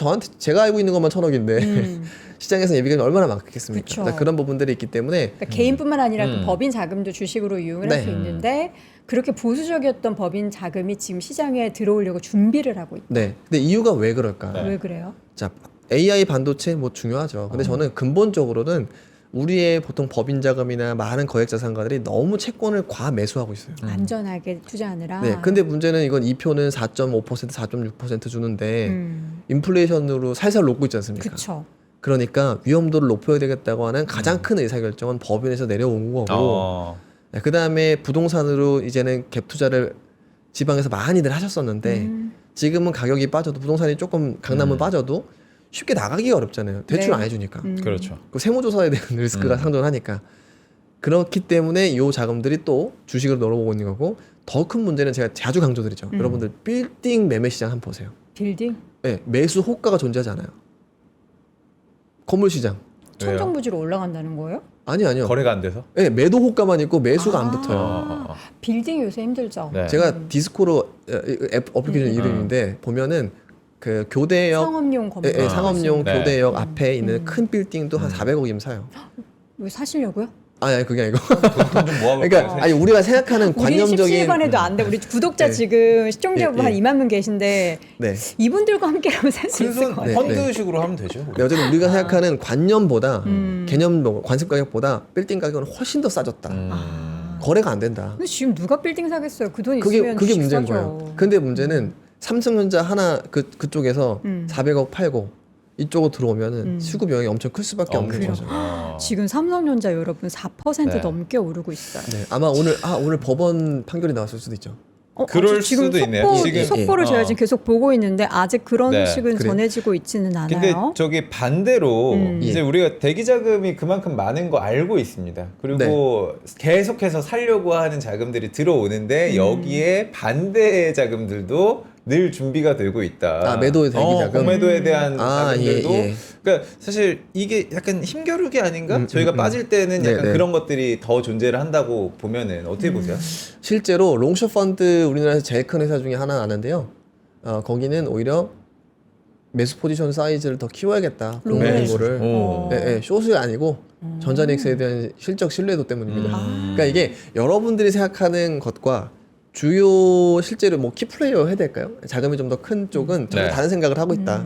Speaker 3: 알고 있는 것만 1,000억인데 시장에서 예비 자금이 얼마나 많겠습니까?
Speaker 1: 그쵸.
Speaker 3: 그러니까 그런 부분들이 있기 때문에
Speaker 1: 그러니까 개인뿐만 아니라 그 법인 자금도 주식으로 이용을 할 수 있는데 그렇게 보수적이었던 법인 자금이 지금 시장에 들어오려고 준비를 하고 있다.
Speaker 3: 네. 근데 이유가 왜 그럴까?
Speaker 1: 왜 그래요?
Speaker 3: 자, AI 반도체 뭐 중요하죠. 근데 저는 근본적으로는 우리의 보통 법인 자금이나 많은 거액 자산가들이 너무 채권을 과매수하고 있어요.
Speaker 1: 안전하게 투자하느라.
Speaker 3: 네. 근데 문제는 이건 2표는 4.5%, 4.6% 주는데 인플레이션으로 살살 녹고 있지 않습니까?
Speaker 1: 그렇죠.
Speaker 3: 그러니까 위험도를 높여야 되겠다고 하는 가장 큰 의사결정은 법인에서 내려온 거고 네, 그다음에 부동산으로 이제는 갭 투자를 지방에서 많이들 하셨었는데 지금은 가격이 빠져도 부동산이 조금 강남은 빠져도 쉽게 나가기가 어렵잖아요. 대출
Speaker 1: 네.
Speaker 3: 안 해주니까.
Speaker 2: 그렇죠.
Speaker 3: 그 세무조사에 대한 리스크가 상존하니까. 그렇기 때문에 이 자금들이 또 주식으로 넣어보고 있는 거고 더 큰 문제는 제가 자주 강조드리죠. 여러분들 빌딩 매매 시장 한번 보세요.
Speaker 1: 빌딩?
Speaker 3: 네, 매수 호가가 존재하지 않아요. 건물 시장.
Speaker 1: 천정부지로 올라간다는 거예요?
Speaker 3: 아니요.
Speaker 2: 거래가 안 돼서?
Speaker 3: 네, 매도 호가만 있고 매수가 안 붙어요.
Speaker 1: 빌딩이 요새 힘들죠.
Speaker 2: 네.
Speaker 3: 제가 디스코로 어플리케이션 이름인데 보면은 그 교대역
Speaker 1: 상업용 건물.
Speaker 3: 상업용
Speaker 2: 네.
Speaker 3: 교대역 앞에 있는 큰 빌딩도 한 400억이면 사요.
Speaker 1: 왜 사시려고요?
Speaker 3: 아니 그게 아니고.
Speaker 2: 돈 좀 모아볼까요?
Speaker 3: 그러니까 아니 우리가 생각하는
Speaker 1: 우리
Speaker 3: 관념적인
Speaker 1: 십시일반에도 안 돼. 우리 구독자
Speaker 3: 네.
Speaker 1: 지금 시청자분 한 2만 명 계신데
Speaker 3: 네.
Speaker 1: 이분들과 함께라면 살 수 있을 것
Speaker 2: 그래서
Speaker 1: 같아요.
Speaker 2: 펀드식으로 하면 되죠.
Speaker 3: 네, 어쨌든 우리가 생각하는 관념보다 개념 관습 가격보다 빌딩 가격은 훨씬 더 싸졌다. 거래가 안 된다.
Speaker 1: 근데 지금 누가 빌딩 사겠어요? 그 돈
Speaker 3: 그게
Speaker 1: 있으면 주식
Speaker 3: 문제인
Speaker 1: 사죠.
Speaker 3: 거예요. 근데 문제는 삼성전자 하나 그쪽에서 400억 팔고 이쪽으로 들어오면은 수급 영향이 엄청 클 수밖에 없는
Speaker 1: 그래요.
Speaker 3: 거죠.
Speaker 1: 지금 삼성전자 여러분 4%
Speaker 2: 네.
Speaker 1: 넘게 오르고 있어요.
Speaker 3: 네, 아마 오늘 법원 판결이 나왔을 수도 있죠.
Speaker 2: 그럴
Speaker 1: 지금
Speaker 2: 수도 있네요. 지금-
Speaker 1: 속보를 제가 지금 계속 보고 있는데 아직 그런
Speaker 2: 네.
Speaker 1: 소식은
Speaker 3: 그래요?
Speaker 1: 전해지고 있지는 않아요.
Speaker 2: 근데 저기 반대로 이제
Speaker 3: 예.
Speaker 2: 우리가 대기 자금이 그만큼 많은 거 알고 있습니다. 그리고 계속해서 살려고 하는 자금들이 들어오는데 여기에 반대 자금들도 늘 준비가 되고 있다.
Speaker 3: 매도의 대기 자금?
Speaker 2: 공매도에 대한
Speaker 3: 아,
Speaker 2: 자금들도
Speaker 3: 예.
Speaker 2: 그러니까 사실 이게 약간 힘겨루기 아닌가? 저희가 빠질 때는 약간
Speaker 3: 네.
Speaker 2: 그런 것들이 더 존재를 한다고 보면은 어떻게 보세요?
Speaker 3: 실제로 롱숏 펀드 우리나라에서 제일 큰 회사 중에 하나 아는데요. 거기는 오히려 매수 포지션 사이즈를 더 키워야겠다.
Speaker 1: 롱매수.
Speaker 3: 거를.
Speaker 2: 오.
Speaker 3: 네, 숏이 아니고 전자닉스에 대한 실적 신뢰도 때문입니다. 그러니까 이게 여러분들이 생각하는 것과 주요 실제로 뭐 키플레이어 해야 될까요? 자금이 좀 더 큰 쪽은 전혀
Speaker 2: 네.
Speaker 3: 다른 생각을 하고 있다.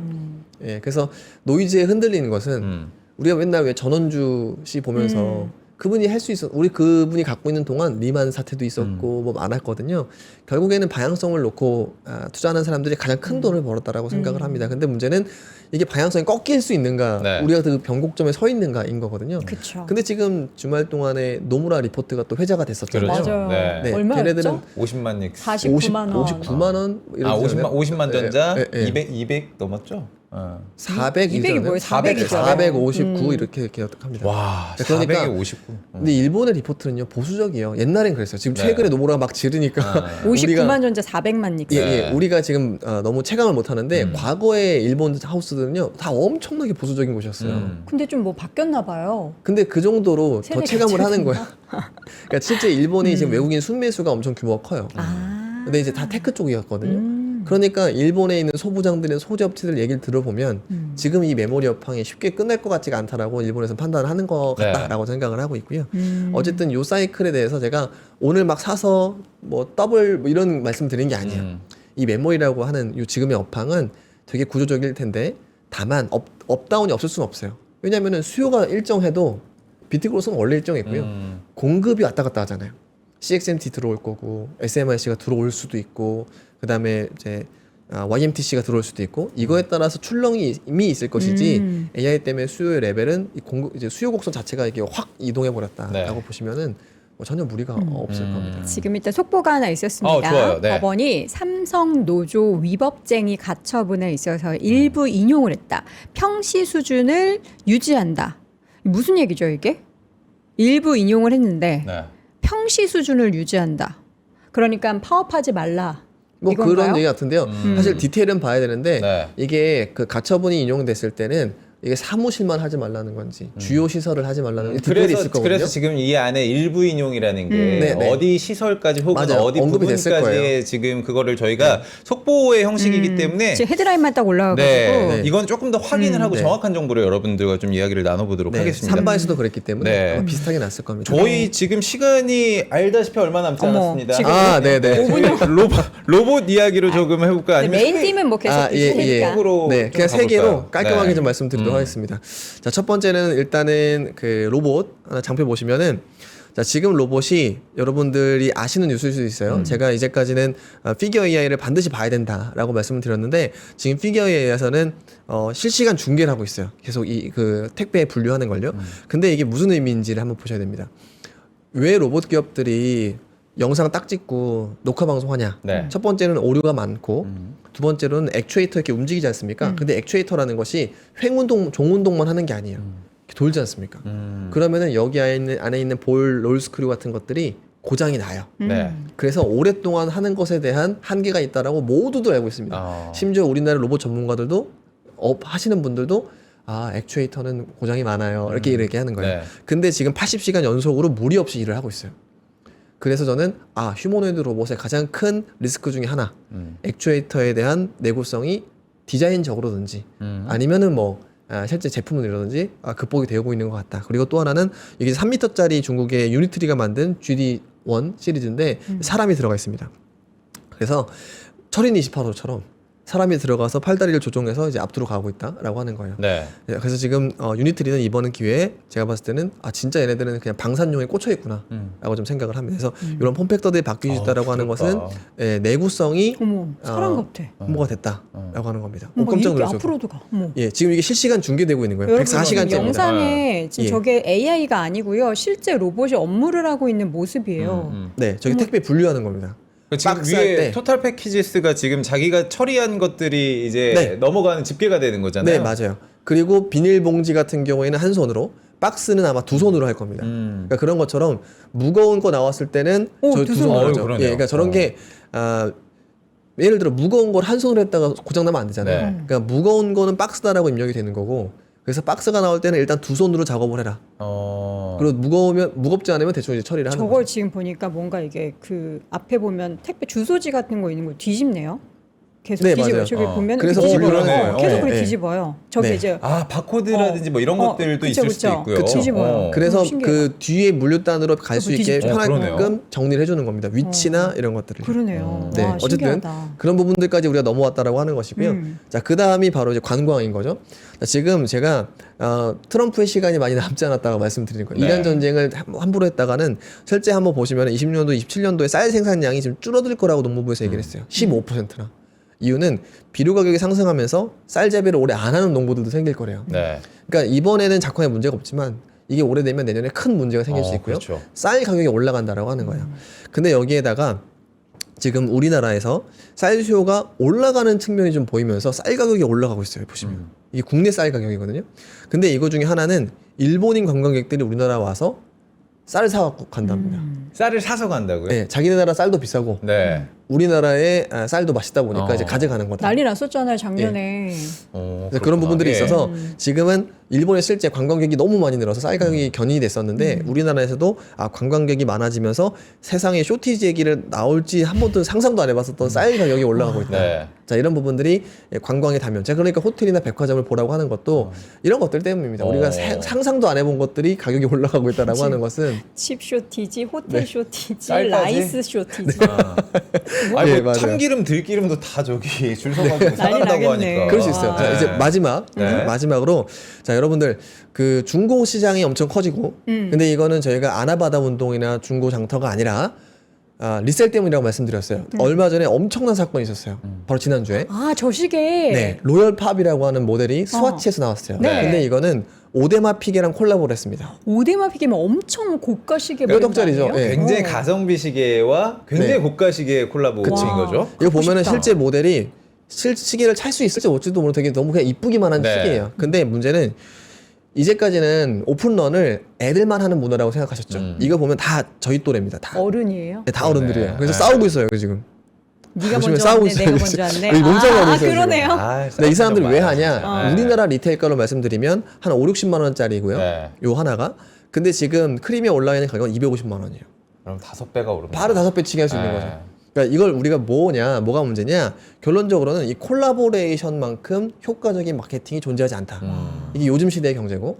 Speaker 3: 그래서 노이즈에 흔들리는 것은 우리가 맨날 왜 전원주 씨 보면서 그분이 할 수 있어. 우리 그분이 갖고 있는 동안 리만 사태도 있었고 뭐 많았거든요. 결국에는 방향성을 놓고 투자하는 사람들이 가장 큰 돈을 벌었다라고 생각을 합니다. 근데 문제는 이게 방향성이 꺾일 수 있는가,
Speaker 2: 네.
Speaker 3: 우리가 그 변곡점에 서 있는가인 거거든요.
Speaker 1: 그렇죠.
Speaker 3: 근데 지금 주말 동안에 노무라 리포트가 또 회자가 됐었잖아요.
Speaker 2: 그렇죠.
Speaker 1: 맞아요.
Speaker 2: 네.
Speaker 3: 네,
Speaker 1: 얼마였죠?
Speaker 3: 걔네들은
Speaker 2: 50만 닉스.
Speaker 1: 49만 원.
Speaker 3: 59만 원?
Speaker 2: 아, 50만 전자,
Speaker 3: 예, 예.
Speaker 2: 200 넘었죠?
Speaker 3: 400
Speaker 1: 200이 뭐예요? 400 이죠.
Speaker 3: 459 이렇게 기억합니다.
Speaker 2: 와,
Speaker 3: 그러니까
Speaker 2: 459.
Speaker 3: 근데 일본의 리포트는요 보수적이에요. 옛날엔 그랬어요. 지금
Speaker 2: 네.
Speaker 3: 최근에 노무라가 막 지르니까
Speaker 2: 아.
Speaker 1: 59만 전자 400만 닉스.
Speaker 3: 예,
Speaker 2: 네.
Speaker 3: 우리가 지금 너무 체감을 못 하는데 과거에 일본 하우스들은요 다 엄청나게 보수적인 곳이었어요.
Speaker 1: 근데 좀 뭐 바뀌었나 봐요.
Speaker 3: 근데 그 정도로 더
Speaker 1: 세대가
Speaker 3: 체감을 하는
Speaker 1: 차이가
Speaker 3: 거야. 그러니까 실제 일본이 지금 외국인 순매수가 엄청 규모가 커요.
Speaker 1: 아.
Speaker 3: 근데 이제 다 테크 쪽이었거든요. 그러니까 일본에 있는 소부장들이나 소재업체들 얘기를 들어보면 지금 이 메모리 업황이 쉽게 끝날 것 같지가 않다라고 일본에서 판단하는 것
Speaker 2: 네.
Speaker 3: 같다라고 생각을 하고 있고요. 어쨌든 요 사이클에 대해서 제가 오늘 막 사서 뭐 더블 뭐 이런 말씀 드린 게 아니에요. 이 메모리라고 하는 요 지금의 업황은 되게 구조적일 텐데 다만 업다운이 없을 수는 없어요. 왜냐면은 수요가 일정해도 비트그로스는 원래 일정했고요. 공급이 왔다 갔다 하잖아요. CXMT 들어올 거고 SMIC가 들어올 수도 있고 그다음에 이제 YMTC가 들어올 수도 있고 이거에 따라서 출렁이 이미 있을 것이지 AI 때문에 수요의 레벨은 이 공급 이제 수요 곡선 자체가 이게 확 이동해 버렸다라고
Speaker 2: 네.
Speaker 3: 보시면은 뭐 전혀 무리가 없을 겁니다.
Speaker 1: 지금 일단 속보가 하나 있었습니다.
Speaker 2: 좋아요. 네.
Speaker 1: 법원이 삼성 노조 위법쟁이 가처분에 있어서 일부 인용을 했다. 평시 수준을 유지한다. 무슨 얘기죠 이게? 일부 인용을 했는데
Speaker 2: 네.
Speaker 1: 평시 수준을 유지한다. 그러니까 파업하지 말라.
Speaker 3: 뭐
Speaker 1: 이건가요?
Speaker 3: 그런 얘기 같은데요. 사실 디테일은 봐야 되는데
Speaker 2: 네.
Speaker 3: 이게 그 가처분이 인용됐을 때는 이게 사무실만 하지 말라는 건지 주요 시설을 하지 말라는 건지 디테일이 있을 거거든요.
Speaker 2: 그래서 지금 이 안에 일부 인용이라는 게
Speaker 3: 네, 네.
Speaker 2: 어디 시설까지 혹은
Speaker 3: 맞아요.
Speaker 2: 어디
Speaker 3: 언급이 됐을
Speaker 2: 부분까지의
Speaker 3: 거예요.
Speaker 2: 지금 그거를 저희가 속보의 형식이기 때문에
Speaker 1: 지금 헤드라인만 딱 올라와가지고
Speaker 2: 네,
Speaker 3: 네.
Speaker 2: 이건 조금 더 확인을 하고
Speaker 3: 네.
Speaker 2: 정확한 정보를 여러분들과 좀 이야기를 나눠보도록
Speaker 3: 네,
Speaker 2: 하겠습니다.
Speaker 3: 삼바에서도 그랬기 때문에
Speaker 2: 네.
Speaker 3: 아마 비슷하게 났을 겁니다.
Speaker 2: 저희 지금 시간이 알다시피 얼마 남지
Speaker 1: 어머,
Speaker 2: 않았습니다.
Speaker 1: 지금
Speaker 3: 네네.
Speaker 2: 로봇 이야기로 조금 해볼까요?
Speaker 1: 네,
Speaker 2: 아니면
Speaker 1: 메인 팀은 뭐 계속 있으니까.
Speaker 2: 쪽으로
Speaker 3: 네,
Speaker 2: 좀
Speaker 3: 그냥 세
Speaker 2: 가볼까요?
Speaker 3: 개로 깔끔하게
Speaker 2: 네.
Speaker 3: 좀 말씀드리도록 하겠습니다. 자, 첫 번째는 일단은 그 로봇 하나 장표 보시면은 자, 지금 로봇이 여러분들이 아시는 뉴스일 수도 있어요. 제가 이제까지는 피겨 AI를 반드시 봐야 된다라고 말씀을 드렸는데 지금 피겨 AI에서는 실시간 중계를 하고 있어요. 계속 이 그 택배 분류하는 걸요. 근데 이게 무슨 의미인지를 한번 보셔야 됩니다. 왜 로봇 기업들이 영상 딱 찍고 녹화 방송하냐?
Speaker 2: 네.
Speaker 3: 첫 번째는 오류가 많고 두 번째로는 액추에이터 이렇게 움직이지 않습니까? 근데 액추에이터라는 것이 횡운동, 종운동만 하는 게 아니에요. 이렇게 돌지 않습니까? 그러면은 여기 안에 있는 볼, 롤 스크류 같은 것들이 고장이 나요.
Speaker 2: 네.
Speaker 3: 그래서 오랫동안 하는 것에 대한 한계가 있다라고 모두들 알고 있습니다. 심지어 우리나라 로봇 전문가들도 하시는 분들도 액추에이터는 고장이 많아요. 이렇게 얘기하는 거예요.
Speaker 2: 네.
Speaker 3: 근데 지금 80시간 연속으로 무리 없이 일을 하고 있어요. 그래서 저는 휴머노이드 로봇의 가장 큰 리스크 중에 하나, 액추에이터에 대한 내구성이 디자인적으로든지 아니면은 뭐 실제 제품이라든지 극복이 되고 있는 것 같다. 그리고 또 하나는 이게 3m짜리 중국의 유니트리가 만든 GD1 시리즈인데 사람이 들어가 있습니다. 그래서 철인 28호처럼 사람이 들어가서 팔다리를 조종해서 이제 앞으로 가고 있다라고 하는 거예요.
Speaker 2: 네.
Speaker 3: 그래서 지금 유니트리는 이번 기회에 제가 봤을 때는 진짜 얘네들은 그냥 방산용에 꽂혀 있구나라고 좀 생각을 합니다. 그래서 이런 폼팩터들이 바뀌고 있다라고 하는 것은 내구성이
Speaker 1: 어머, 사람 같아.
Speaker 3: 홍보가 됐다라고 하는 겁니다.
Speaker 1: 어머,
Speaker 3: 깜짝
Speaker 1: 이렇게
Speaker 3: 놀랐어요.
Speaker 1: 앞으로도 가. 어머.
Speaker 3: 예, 지금 이게 실시간 중계되고 있는 거예요.
Speaker 1: 여러분, 지금
Speaker 3: 104시간째입니다.
Speaker 1: 영상에 지금
Speaker 3: 예.
Speaker 1: 저게 AI가 아니고요. 실제 로봇이 업무를 하고 있는 모습이에요.
Speaker 3: 네, 저기 택배 분류하는 겁니다.
Speaker 2: 지금
Speaker 3: 박스할
Speaker 2: 위에
Speaker 3: 때.
Speaker 2: 토탈 패키지스가 지금 자기가 처리한 것들이 이제
Speaker 3: 네.
Speaker 2: 넘어가는 집계가 되는 거잖아요.
Speaker 3: 네, 맞아요. 그리고 비닐봉지 같은 경우에는 한 손으로, 박스는 아마 두 손으로 할 겁니다. 그러니까 그런 것처럼 무거운 거 나왔을 때는 저희 두 손으로 하죠.
Speaker 2: 그러네요.
Speaker 3: 예, 그러니까 저런 게 예를 들어 무거운 걸 한 손으로 했다가 고장 나면 안 되잖아요.
Speaker 2: 네.
Speaker 3: 그러니까 무거운 거는 박스다라고 입력이 되는 거고, 그래서 박스가 나올 때는 일단 두 손으로 작업을 해라. 그리고 무겁지 않으면 대충 이제 처리를 하는
Speaker 1: 저걸
Speaker 3: 거죠.
Speaker 1: 지금 보니까 뭔가 이게 그 앞에 보면 택배 주소지 같은 거 있는 거 뒤집네요. 계속
Speaker 3: 네,
Speaker 1: 뒤집어요.
Speaker 3: 맞아요.
Speaker 1: 저기 보면
Speaker 3: 그래서
Speaker 1: 뒤집어요.
Speaker 2: 보면은,
Speaker 1: 계속
Speaker 3: 네,
Speaker 1: 그렇게
Speaker 3: 네.
Speaker 1: 뒤집어요. 저기
Speaker 3: 네.
Speaker 1: 이제
Speaker 2: 아 바코드라든지 뭐 이런 것들도
Speaker 1: 그쵸,
Speaker 2: 있을 수도
Speaker 1: 그쵸.
Speaker 2: 있고요.
Speaker 3: 그쵸.
Speaker 1: 뒤집어요.
Speaker 3: 그래서
Speaker 1: 신기하다.
Speaker 3: 그 뒤에 물류단으로 갈 수
Speaker 1: 그거
Speaker 3: 있게
Speaker 1: 뒤집죠.
Speaker 2: 그러네요.
Speaker 3: 편하게끔 정리를 해주는 겁니다. 위치나 이런 것들을.
Speaker 1: 그러네요.
Speaker 3: 네,
Speaker 1: 와,
Speaker 3: 어쨌든
Speaker 1: 신기하다.
Speaker 3: 그런 부분들까지 우리가 넘어왔다라고 하는 것이고요. 자, 그 다음이 바로 이제 관광인 거죠. 자, 지금 제가 트럼프의 시간이 많이 남지 않았다고 말씀드린 거예요.
Speaker 2: 네.
Speaker 3: 이란 전쟁을 함부로 했다가는 실제 한번 보시면 20년도, 27년도에 쌀 생산량이 지금 줄어들 거라고 농무부에서 얘기를 했어요. 15%나. 이유는 비료 가격이 상승하면서 쌀 재배를 올해 안 하는 농부들도 생길 거래요.
Speaker 2: 네.
Speaker 3: 그러니까 이번에는 작황에 문제가 없지만 이게 오래되면 내년에 큰 문제가 생길 수 있고요.
Speaker 2: 그렇죠.
Speaker 3: 쌀 가격이 올라간다라고 하는 거예요. 근데 여기에다가 지금 우리나라에서 쌀 수요가 올라가는 측면이 좀 보이면서 쌀 가격이 올라가고 있어요. 보시면 이게 국내 쌀 가격이거든요. 근데 이거 중에 하나는 일본인 관광객들이 우리나라 와서 쌀을 사갖고 간답니다.
Speaker 2: 쌀을 사서 간다고요?
Speaker 3: 네, 자기네 나라 쌀도 비싸고
Speaker 2: 네.
Speaker 3: 우리나라의 쌀도 맛있다 보니까 이제 가져가는 거다.
Speaker 1: 난리 났었잖아요 작년에.
Speaker 3: 그래서 그런 부분들이
Speaker 2: 예.
Speaker 3: 있어서 지금은 일본에 실제 관광객이 너무 많이 늘어서 쌀 가격이 견인이 됐었는데 우리나라에서도 관광객이 많아지면서 세상에 쇼티지 얘기를 나올지 한 번도 상상도 안 해봤었던 쌀 가격이 올라가고 있다.
Speaker 2: 네.
Speaker 3: 자, 이런 부분들이 관광의 다면. 제가 그러니까 호텔이나 백화점을 보라고 하는 것도 이런 것들 때문입니다. 우리가 상상도 안 해본 것들이 가격이 올라가고 있다라고 하는 것은
Speaker 1: 칩 쇼티지, 호텔 쇼티지,
Speaker 2: 쌀까지?
Speaker 1: 라이스 쇼티지.
Speaker 2: 아니
Speaker 3: 네,
Speaker 2: 뭐
Speaker 3: 맞아요.
Speaker 2: 참기름, 들기름도 다 저기 줄 서가지고 사간다고
Speaker 1: 나겠네.
Speaker 2: 하니까.
Speaker 3: 그럴 수 있어요. 자,
Speaker 2: 네.
Speaker 3: 이제 마지막
Speaker 2: 네.
Speaker 3: 마지막으로 자, 여러분들 그 중고 시장이 엄청 커지고 근데 이거는 저희가 아나바다 운동이나 중고 장터가 아니라 리셀 때문이라고 말씀드렸어요. 얼마 전에 엄청난 사건이 있었어요. 바로 지난주에.
Speaker 1: 아, 저 시계.
Speaker 3: 네, 로열 팝이라고 하는 모델이 스와치에서 나왔어요.
Speaker 1: 네.
Speaker 3: 근데 이거는 오데마 피게랑 콜라보를 했습니다.
Speaker 1: 오데마 피게면 엄청 고가 시계
Speaker 3: 몇 억짜리죠?
Speaker 1: 브랜드 아니에요?
Speaker 3: 예.
Speaker 2: 굉장히 가성비 시계와 굉장히
Speaker 3: 네.
Speaker 2: 고가 시계 콜라보인
Speaker 3: 그쵸.
Speaker 2: 거죠.
Speaker 3: 이거 보면은
Speaker 1: 싶다.
Speaker 3: 실제 모델이 시계를 찰 수 있을지 어찌도 모르는 되게 너무 그냥 이쁘기만 한
Speaker 2: 네.
Speaker 3: 시계예요. 근데 문제는 이제까지는 오픈런을 애들만 하는 문화라고 생각하셨죠. 이거 보면 다 저희 또래입니다. 다.
Speaker 1: 어른이에요?
Speaker 3: 네, 다 어른들이에요.
Speaker 2: 네.
Speaker 3: 그래서
Speaker 2: 네.
Speaker 3: 싸우고 있어요, 지금.
Speaker 1: 네가
Speaker 3: 보시면
Speaker 1: 먼저
Speaker 3: 싸우고
Speaker 1: 왔네,
Speaker 3: 있어요,
Speaker 1: 내가
Speaker 3: 지금.
Speaker 1: 먼저 왔네.
Speaker 3: 여기 몸싸움이 하고 있어요,
Speaker 1: 그러네요.
Speaker 2: 아,
Speaker 3: 네, 이 사람들이 왜 하냐?
Speaker 2: 네.
Speaker 3: 우리나라 리테일가로 말씀드리면 한 5, 60만 원짜리고요.
Speaker 2: 네.
Speaker 3: 요 하나가. 근데 지금 크림에 올라 있는 가격은 250만 원이에요.
Speaker 2: 그럼 5배가 오르면
Speaker 3: 바로 5배 치게 할 수 있는
Speaker 2: 네.
Speaker 3: 거죠. 그러니까 이걸 우리가 뭐가 문제냐? 결론적으로는 이 콜라보레이션만큼 효과적인 마케팅이 존재하지 않다. 이게 요즘 시대의 경제고.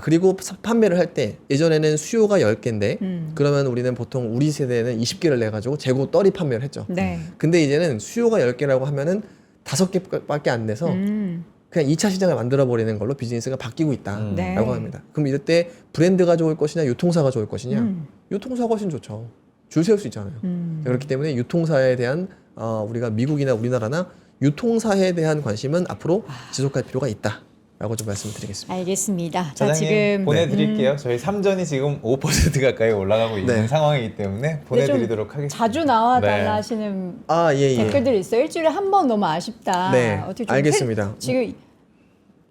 Speaker 3: 그리고 판매를 할 때 예전에는 수요가 10개인데 그러면 우리는 보통 우리 세대는 20개를 내 가지고 재고 떨이 판매를 했죠.
Speaker 1: 네.
Speaker 3: 근데 이제는 수요가 10개라고 하면은 5개밖에 안 돼서 그냥 2차 시장을 만들어 버리는 걸로 비즈니스가 바뀌고 있다라고
Speaker 1: 네.
Speaker 3: 합니다. 그럼 이럴 때 브랜드가 좋을 것이냐 유통사가 좋을 것이냐? 유통사가 훨씬 좋죠. 줄 세울 수 있잖아요. 그렇기 때문에 유통사에 대한 우리가 미국이나 우리나라나 유통사에 대한 관심은 앞으로 지속할 필요가 있다라고 좀 말씀드리겠습니다.
Speaker 1: 알겠습니다. 자,
Speaker 2: 사장님
Speaker 1: 지금
Speaker 2: 보내드릴게요. 저희 3전이 지금 5% 가까이 올라가고 있는
Speaker 3: 네.
Speaker 2: 상황이기 때문에 보내드리도록 하겠습니다.
Speaker 1: 자주 나와달라
Speaker 2: 네.
Speaker 1: 하시는
Speaker 3: 예.
Speaker 1: 댓글들이 있어요. 일주일에 한 번 너무 아쉽다.
Speaker 3: 네,
Speaker 1: 어떻게 좀
Speaker 3: 알겠습니다.
Speaker 1: 지금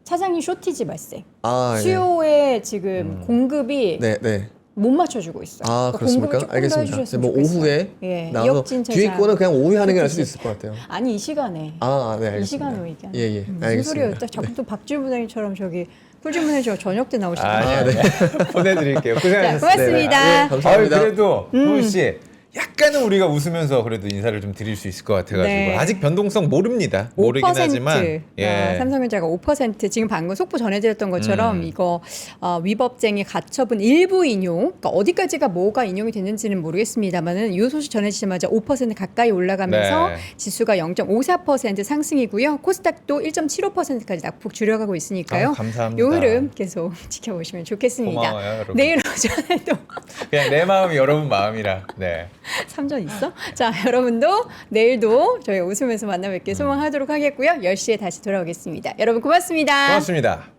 Speaker 1: 사장님 쇼티지 발생.
Speaker 3: 네.
Speaker 1: 수요에 지금 공급이
Speaker 3: 네.
Speaker 1: 못 맞춰주고 있어요. 그러니까
Speaker 3: 그렇습니까?
Speaker 1: 공급을 조금 더
Speaker 3: 알겠습니다.
Speaker 1: 해주셨으면
Speaker 3: 뭐
Speaker 1: 좋겠어요.
Speaker 3: 오후에
Speaker 1: 예,
Speaker 3: 나와서
Speaker 1: 이혁진
Speaker 3: 뒤에
Speaker 1: 차장.
Speaker 3: 거는 그냥 오후에 하는 게 나을 수도 있을 것 같아요.
Speaker 1: 아니 이 시간에.
Speaker 3: 네, 알겠습니다.
Speaker 1: 이 시간에 얘기하는.
Speaker 3: 예,
Speaker 1: 무슨
Speaker 3: 알겠습니다.
Speaker 1: 소리예요? 또 자꾸 또 박지훈 부장님처럼 저기 꿀주문 해줘 저녁 때 나오시잖아요.
Speaker 2: 아니요, 보내드릴게요.
Speaker 1: 자,
Speaker 2: 고생하셨습니다.
Speaker 1: 고맙습니다.
Speaker 3: 네, 감사합니다.
Speaker 2: 그래도 도훈 씨 약간은 우리가 웃으면서 그래도 인사를 좀 드릴 수 있을 것 같아가지고
Speaker 1: 네.
Speaker 2: 아직 변동성 모릅니다. 모르긴
Speaker 1: 5%,
Speaker 2: 하지만
Speaker 1: 삼성전자가 5% 지금 방금 속보 전해드렸던 것처럼 이거 위법쟁이 가처분 일부 인용 그러니까 어디까지가 뭐가 인용이 됐는지는 모르겠습니다만은 이 소식 전해지자마자 5% 가까이 올라가면서
Speaker 2: 네.
Speaker 1: 지수가 0.54% 상승이고요. 코스닥도 1.75%까지 낙폭 줄여가고 있으니까요.
Speaker 2: 감사합니다.
Speaker 1: 이 흐름 계속 지켜보시면 좋겠습니다.
Speaker 2: 고마워요, 여러분.
Speaker 1: 내일 오전에도
Speaker 2: 그냥 내 마음이 여러분 마음이라. 네.
Speaker 1: 3전 있어? 자, 여러분도 내일도 저희 웃으면서 만나 뵙길 소망하도록 하겠고요. 10시에 다시 돌아오겠습니다. 여러분 고맙습니다.
Speaker 2: 고맙습니다.